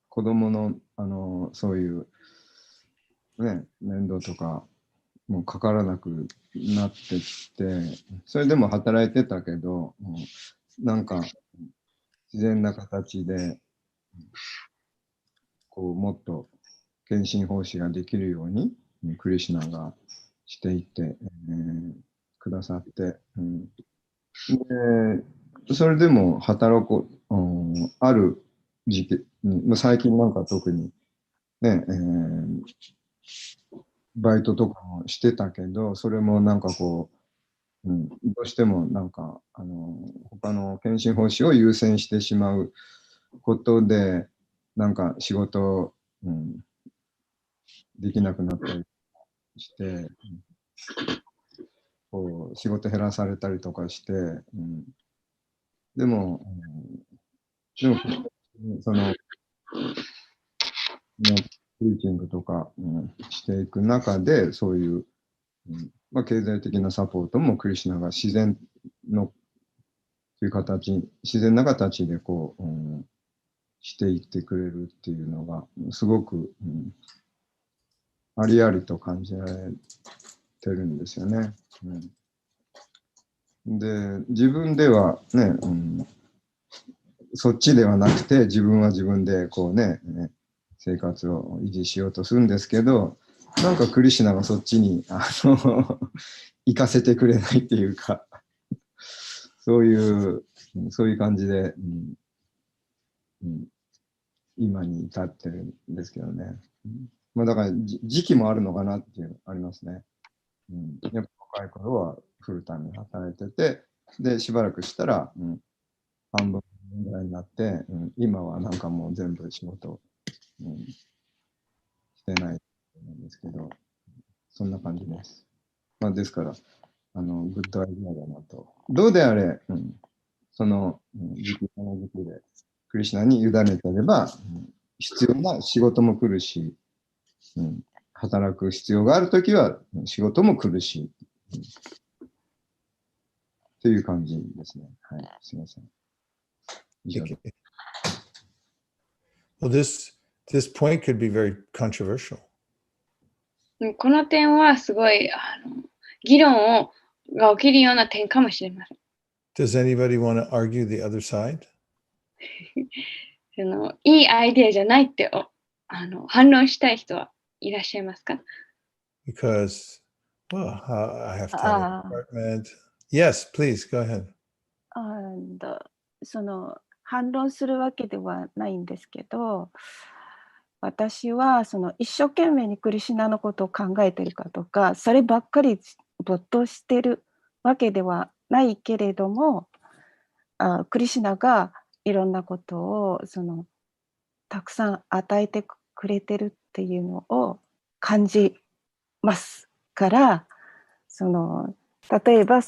S6: 子供のそういうね面倒とかもうかからなくなってきて、それでも働いてたけど、なんか自然な形でこうもっと献身奉仕ができるようにクリシュナがしていって、くださって、でそれでも働こう、ある時期に、最近なんか特にね、バイトとかもしてたけど、それもなんかこう、どうしてもなんか他の献身奉仕を優先してしまうことで、なんか仕事、できなくなったりして、こう仕事減らされたりとかして、でも、その、プリーチングとか、していく中で、そういう、経済的なサポートもクリシュナが自然のという形、自然な形でこう、していってくれるっていうのが、すごく、ありありと感じられてるんですよね。で、自分ではね、そっちではなくて、自分は自分でこうね、生活を維持しようとするんですけど、なんかクリシュナがそっちに行かせてくれないっていうか、そういう感じで、今に至ってるんですけどね。まあだから時期もあるのかなっていうのありますね。やっぱ若い頃はフルタイムで働いてて、で、しばらくしたら、半分ぐらいになって、今はなんかもう全部仕事、してないんですけど、そんな感じです。まあ、ですから、グッドアイデアだなと。どうであれ、その時期でクリシュナに委ねてれば、必要な仕事も来るし、働く必要があるときは仕事も来るし、という感じですね。はい、すみません。
S1: Well, this point could be very controversial.
S3: この点はすごい議論が起きるような点かもしれません。
S1: Does anybody want to argue the other side?
S3: いいアイデアじゃないって反論したい人はいらっしゃいますか？
S1: Because, well, I have to have an apartment. Yes, please, go ahead.
S4: その反論するわけではないんですけど、私はその一生懸命にクリシュナのことを考えてるかとか、そればっかり没頭してるわけではないけれども、クリシュナがいろんなことをたくさん与えてくれてるっていうのを感じますから、例えば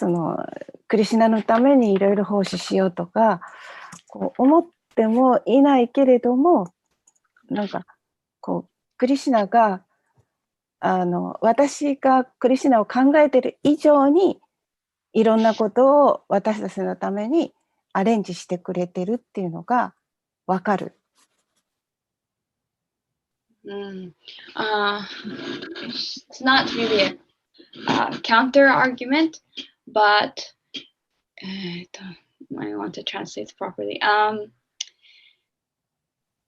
S4: クリシュナのためにいろいろ奉仕しようとかこう思ってもいないけれども、なんかクリシュナが私がクリシュナを考えている以上にいろんなことを私たちのためにアレンジしてくれてるっていうのがわかる。
S3: It's not really a counter argument, but I want to translate properly.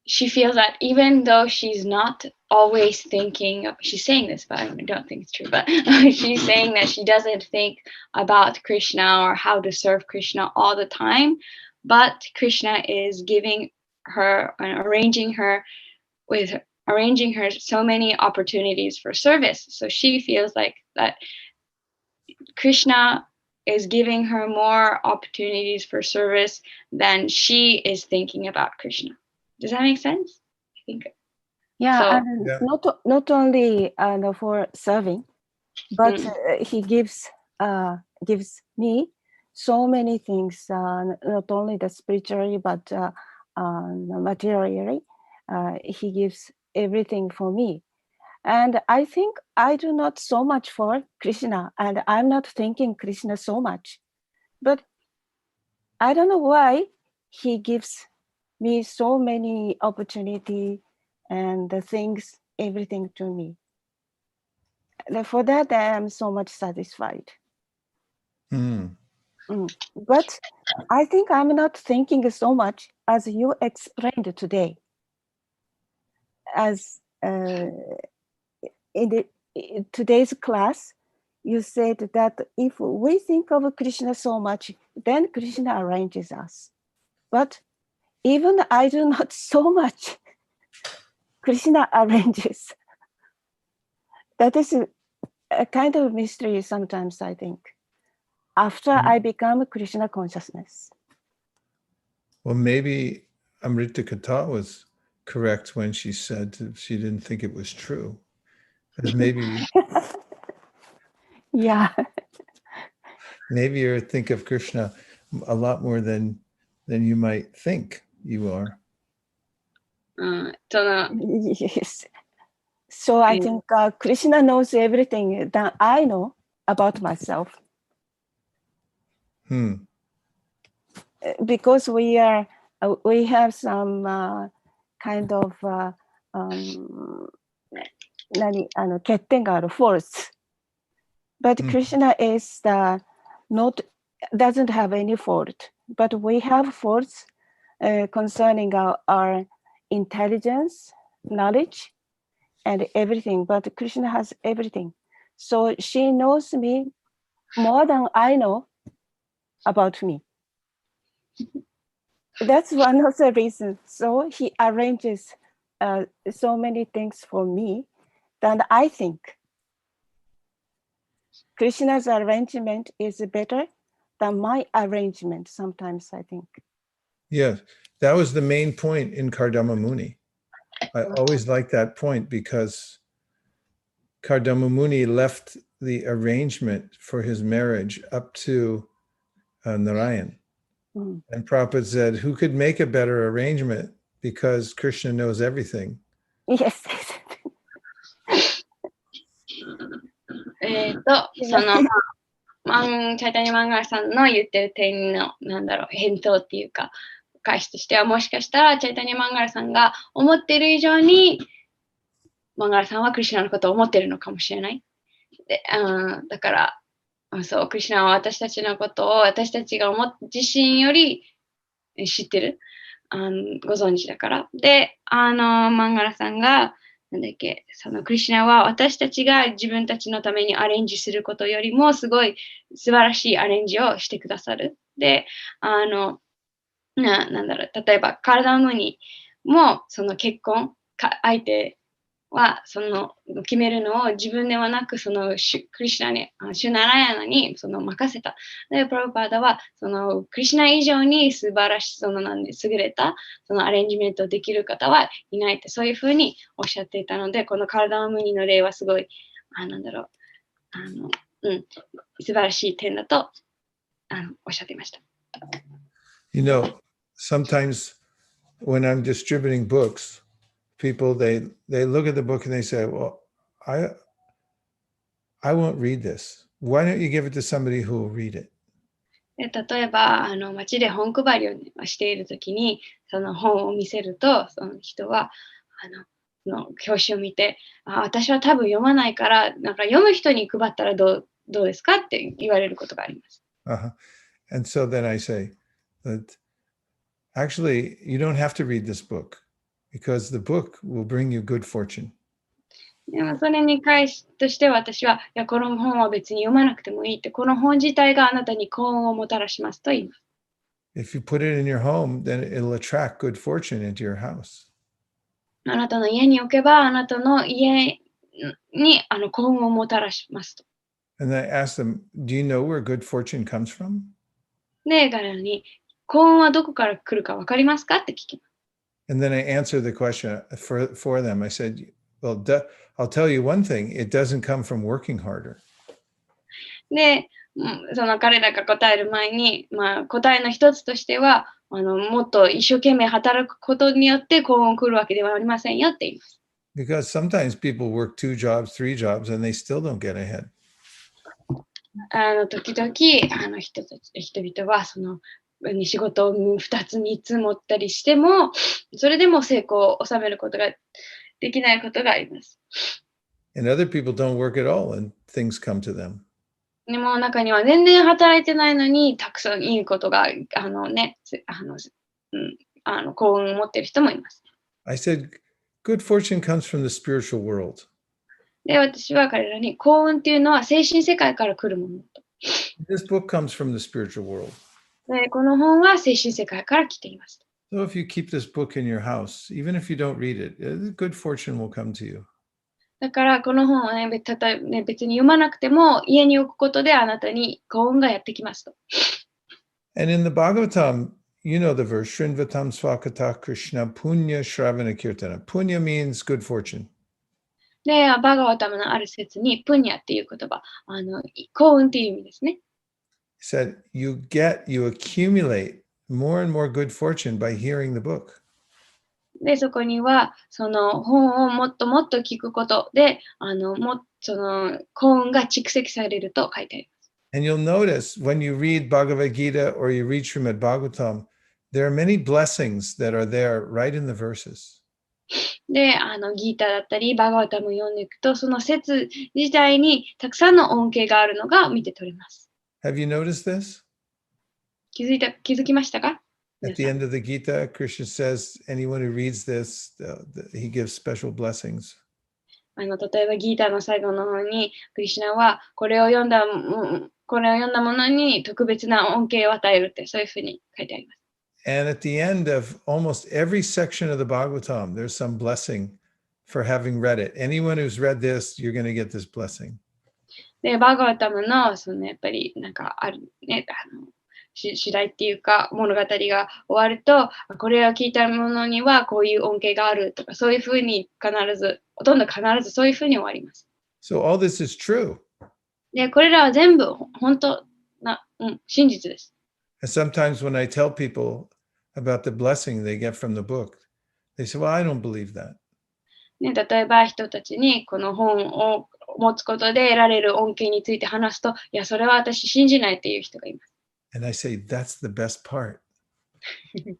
S3: She feels that even though she's not always thinking, she's saying this, but I don't think it's true, but she's saying that she doesn't think about Krishna or how to serve Krishna all the time, but Krishna is giving her and arranging her so many opportunities for service. So she feels like that Krishna is giving her more opportunities for service than she is thinking about Krishna. Does that make sense? I think.
S4: Yeah,
S3: So,
S4: and not only for serving, but he gives me so many things, not only the spiritually, but materially. He gives everything for me. And I think I do not so much for Krishna, and I'm not thinking Krishna so much. But I don't know why he gives me so many opportunity and the things, everything to me. And for that, I am so much satisfied. But I think I'm not thinking so much as you explained today. As in today's class, you said that if we think of Krishna so much, then Krishna arranges us. But even I do not so much, Krishna arranges. That is a kind of mystery sometimes, I think, after I become Krishna consciousness.
S1: Well, maybe Amrita Kata was correct when she said she didn't think it was true. Because maybe maybe you think of Krishna a lot more than you might think you are.
S4: Yes. So I think Krishna knows everything that I know about myself. Because we have some kind of 欠点がある faults. But Krishna is doesn't have any fault. But we have faults concerning our intelligence, knowledge, and everything. But Krishna has everything. So she knows me more than I know about me. That's one of the reasons. So he arranges so many things for me than I think. Krishna's arrangement is better than my arrangement sometimes, I think.
S1: Yes, that was the main point in Kardama Muni. I always liked that point because Kardama Muni left the arrangement for his marriage up to Narayan. And Prabhupada said, who could make a better arrangement because Krishna knows everything?
S4: Yes.
S3: チャイタニマンガラさんの言ってる点の、返答っていうか、返しとしては、もしかしたらチャイタニマンガラさんが思っている以上に、マンガラさんはクリシュナのことを思っているのかもしれない。でだから、そう、クリシュナは私たちのことを私たちが自身より知ってる、ご存知だから。で、マンガラさんが、クリシュナは私たちが自分たちのためにアレンジすることよりもすごい素晴らしいアレンジをしてくださる。で、例えば体のにもその結婚、相手は決めるのを自分ではなくクリシュナに、シュナラヤナに任せた。で、プラブパーダはクリシュナ以上に素晴らしい優れたアレンジメントをできる方はいないってそういうふうにおっしゃっていたので、この体の無二の例はすごいなんだろう、素晴らしい点だとおっしゃっていました。
S1: You know, sometimes when I'm distributing books, people they look at the book and they say, "Well, I won't read this. Why don't you give it to somebody who will read it?"
S3: で例えば街で本配りをしているときにその本を見せるとその人はその表紙を見て私は多分読まないからなんか読む人に配ったらどうですかって言われることがあります。
S1: And so then I say that actually you don't have to read this book because the book will bring you good fortune.
S3: でもそれに関して私は、いや、この本は別に読まなくてもいいって、この本自体があなたに幸運をもたらしますと言います。
S1: If you put it in your home, then it'll attract good fortune into your house.
S3: あなたの家に置けば、あなたの家に幸運をもたらしますと。
S1: And I ask them, do you know where good fortune comes from?
S3: で、彼らに、幸運はどこから来るか分かりますかって聞きます。
S1: And then I answer the question for them. I said, well, I'll tell you one thing, it doesn't come from working harder.
S3: で、その彼らが答える前に、答えの一つとしては、もっと一生懸命働くことによって幸運来るわけではありませんよって言います。
S1: Because sometimes people work 2 jobs, 3 jobs, and they still don't get ahead.
S3: 時々人々はその仕事を2つ3つ持ったりしてもそれでも成功を収めることができないことがあります。
S1: And other people don't work at all and things come to them.
S3: でも中には全然働いてないのにたくさんいいことが幸運を持っている人もいます。
S1: I said, good fortune comes from the spiritual world.
S3: で、私は彼らに幸運っていうのは精神世界から来るものと。
S1: This book comes from the spiritual world.
S3: で、この本は精神世界から来ています。
S1: So if you keep this book in your house, even if you don't read it, good fortune will come to you.
S3: だからこの本をね、別に読まなくても家に置くことであなたに幸運がやってきますと。
S1: And in the Bhagavatam, you know the verse, Shrinvatam Svakata Krishna Punya Shravana Kirtana. Punya means good fortune.
S3: で、バガワタムのある説に、プニャっていう言葉、幸運っていう意味ですね。
S1: He said, you accumulate more and more good fortune by hearing the book.
S3: で、そこには、その本をもっともっと聞くことで、その幸運が蓄積されると書いてあります。
S1: And you'll notice when you read Bhagavad Gita or you read Srimad Bhagavatam, there are many blessings that are there right in the verses.
S3: で、ギータだったり、バガワタムを読んでいくと、その説自体にたくさんの恩恵があるのが見て取れます。
S1: Have you noticed this?
S3: 気づきましたか？
S1: At the end of the Gita, Krishna says, anyone who reads this, he gives special blessings.
S3: 例えばギータの最後の方に、クリシュナはこれを読んだ者に特別な恩恵を与えるって、そういうふうに書いてあります。
S1: And at the end of almost every section of the Bhagavatam, there's some blessing for having read it. Anyone who's read this, you're going to get this blessing.
S3: で、バガワタムの、やっぱりなんかあるね、主題っていうか物語が終わると、これを聞いた者にはこういう恩恵があるとか、そういうふうにほとんど必ずそういうふうに終わります。
S1: So all this is true.
S3: で、これらは全部本当な、真実です。
S1: And sometimes when I tell people about the blessing they get from the book, they say, well, I don't believe that.
S3: ね、例えば人たちにこの本を持つことで得られる恩恵について話すと、いや、それは私信じないっていう人がいます。
S1: And I say, that's the best part.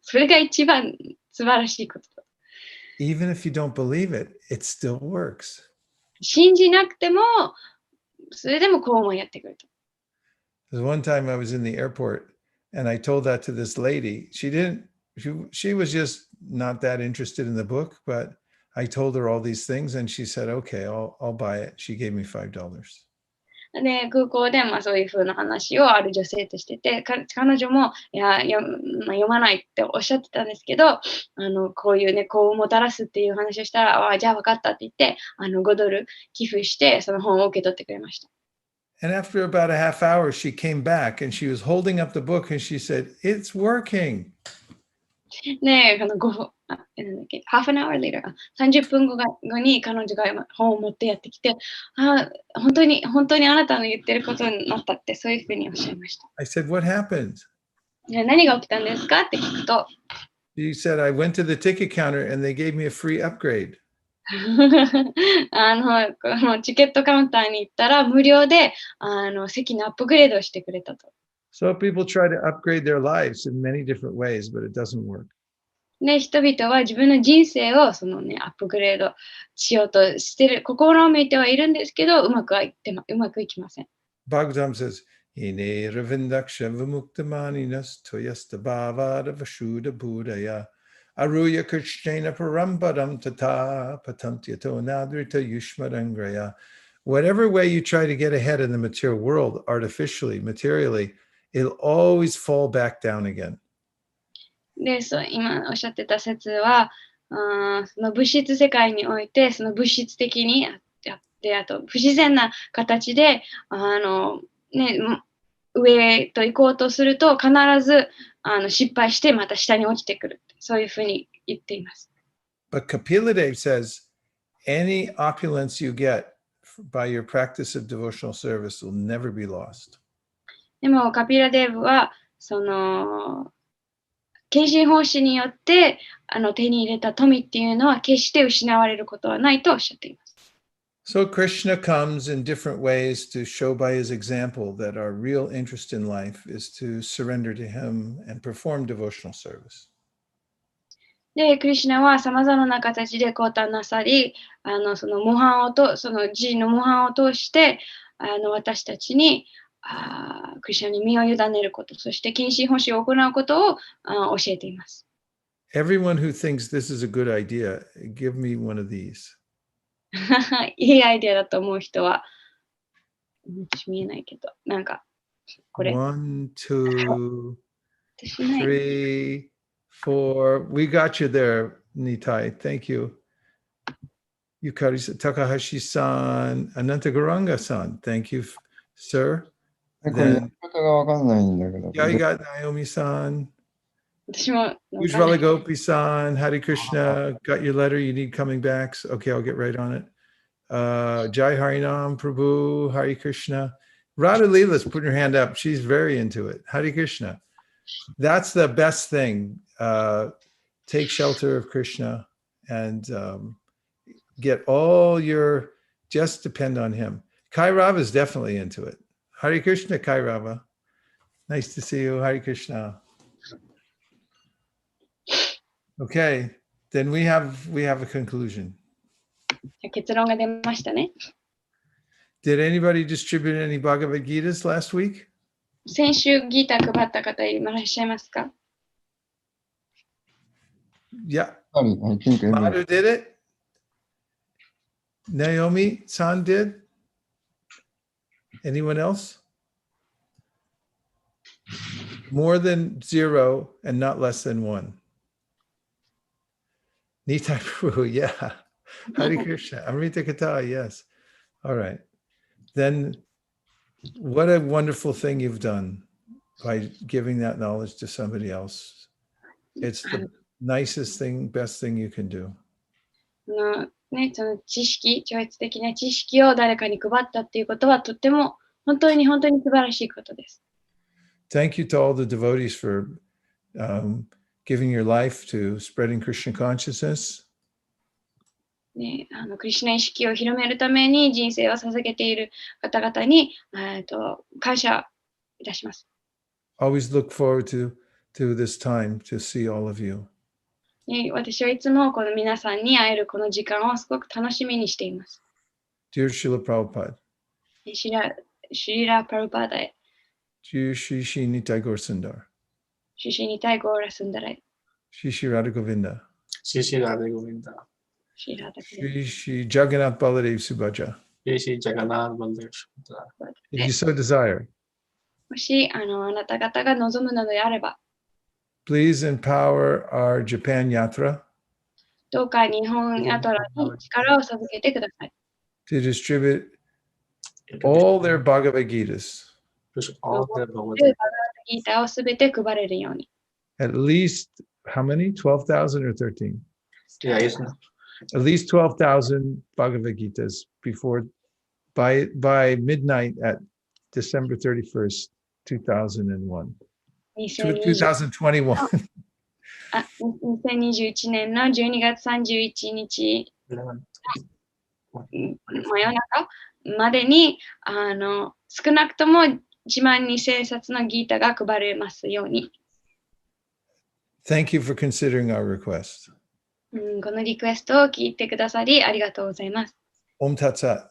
S3: それが一番素晴らしいことだ。
S1: Even if you don't believe it, it still works.
S3: 信じなくても、それでも幸運はやってくると。
S1: One time I was in the airport and I told that to this lady. She was just not that interested in the book, but I told her all these things and she said, okay, I'll buy it. She gave me $5.
S3: で、空港でそういう風な話をある女性としてて、彼女も読まないっておっしゃってたんですけど、こういうね、幸運をもたらすっていう話をしたら、じゃあ分かったって言って、$5寄付して、その本を受け取ってくれました。
S1: And after about a half hour, she came back and she was holding up the book and she said, it's working.
S3: で、なんだっけ、half an hour later、30分後に彼女が本を持ってやってきて、本当にあなたの言ってることになったって、そういうふうにおっしゃいました。
S1: I said, what happened?
S3: 何が起きたんですかって聞くと、
S1: He said, I went to the ticket counter and they gave me a free upgrade.
S3: このチケットカウンターに行ったら無料で席のアップグレードをしてくれたと。
S1: So people try to upgrade their lives in many different ways, but it doesn't work.
S3: で、人々は自分の人生をアップグレードしようとしてる、心を向いてはいるんですけど、うまくいきません。
S1: Bhagavatam says, Ine ravindaksha vimuktamaninas toyasta bhavada vashuddha buddhaya aruya krishnena parampadam tata patantyato nadrita yushmadangraya. Whatever way you try to get ahead in the material world, artificially, materially, it'll always fall back down again.
S3: で、今おっしゃってた説は、その物質世界において、その物質的にあと不自然な形で、上と行こうとすると必ず失敗してまた下に落ちてくる。そういうふうに言っています。
S1: But Kapila Dev says, any opulence you get by your practice of devotional service will never be lost.
S3: でもカピラデーブは献身奉仕によって手に入れた富っていうのは決して失われることはないとおっしゃっています。
S1: So Krishna comes in different ways to show by his example that our real interest in life is to surrender to him and perform devotional service.
S3: で、クリシュナは様々な形で降誕なさり、その自身の模範を通して、私たちにクリシュナに身を委ねること、そして献身奉仕を行うことを教えています。
S1: Everyone who thinks this is a good idea, give me one of these.
S3: いいアイデアだと思う人は、私見えないけど、なんか、これ。
S1: 1, 2, 3, 4. We got you there, Nitai. Thank you. Yukari Takahashi-san, Anantaguranga-san. Thank you, sir.
S6: これやり方がわかんないんだけど。
S1: Yeah, you got Naomi-san.
S3: 私も。
S1: Ujjvala Gopi-san, Hare Krishna. Got your letter. You need coming backs. Okay, I'll get right on it. Jai Harinam Prabhu, Hare Krishna. Radha Leela's putting her hand up. She's very into it. Hare Krishna. That's the best thing. Take shelter of Krishna and get all your, just depend on him. Kairava is definitely into it. Hare Krishna, Kairava. Nice to see you. Hare Krishna. Okay, then we have a conclusion.
S3: 結論が出ましたね。
S1: Did anybody distribute any Bhagavad Gitas last week?
S3: 先週ギター配った方いらっしゃいますか？
S1: Yeah.
S6: I think
S1: Madhu did it. Naomi-san did. Anyone else? More than 0 and not less than 1. Nitai Prabhu, yeah. Hare Krishna. Amrita Kata, yes. All right. Then what a wonderful thing you've done by giving that knowledge to somebody else. It's the nicest thing, best thing you can do.
S3: その超越的な知識を誰かに配ったっていうことはとっても本当に素晴らしいことです。
S1: Thank you to all the devotees for giving your life to spreading Krishna consciousness.
S3: ね、クリシュナ意識を広めるために人生を捧げている方々に感謝いたします。
S1: Always look forward to this time to see all of you.
S3: ね、私はいつもこの皆さんに会えるこの時間をすごく楽しみにしています。
S1: Dear Srila Prabhupada.
S3: シリラ・プラブパーダへ。
S1: Dear Shri Shri Nitai Gaur Sundar.
S3: シシニタイゴーラスンダラへ。
S1: Shri Shri Radha Govinda.
S7: Shri Radha Govinda.
S3: Shri Radha
S1: Shri Shri Jagannath Baladev Subhaja.
S7: Shri Jagannath Baladev Subhaja.
S1: If you so desire.
S3: もしあなた方が望むのであれば、
S1: Please empower our Japan Yatra
S3: どうか日本ヤトラに力を授けてください。
S1: to distribute all their Bhagavad Gitas.
S7: All the Bhagavad
S3: ギターをすべて配れるように。
S1: At least how many? 12,000 or 13?
S7: Yeah, it's not.
S1: At least 12,000 Bhagavad Gitas before by midnight at December 31st, 2001. 2021.
S3: 2021年の12月31日真夜中までに少なくとも12000冊のギータが配られますように。
S1: Thank you for considering our request.
S3: このリクエストを聞いてくださりありがとうございます。
S1: Om Tat Sat.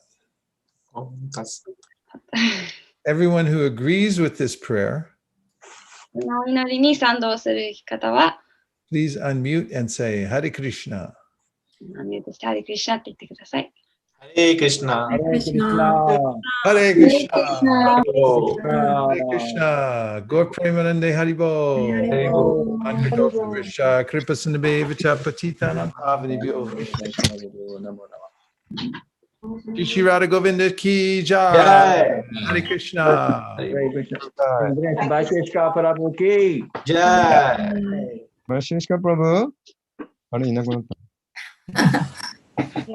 S7: That's
S1: Everyone who agrees with this prayer,
S3: このお祈りに賛同する方は、
S1: please unmute and say Hare Krishna.
S3: アミュートしてハレクリシナって言ってください。
S7: Hare Krishna.
S1: Hare Krishna.
S7: Oh.
S1: Hare Krishna. Gaur Premanande Haribo.
S7: Haribo.
S1: Ankadosavisha Kripasanabhe Vacha Patitanam Pavanibhyo. Shri Radha Govinda Ki Jai.
S7: Jai.
S1: Hare Krishna.
S2: Hare Krishna. Congrats, Vaisheshka Prabhu ki.
S7: Jai.
S6: バシシカプラブあれいなくなった。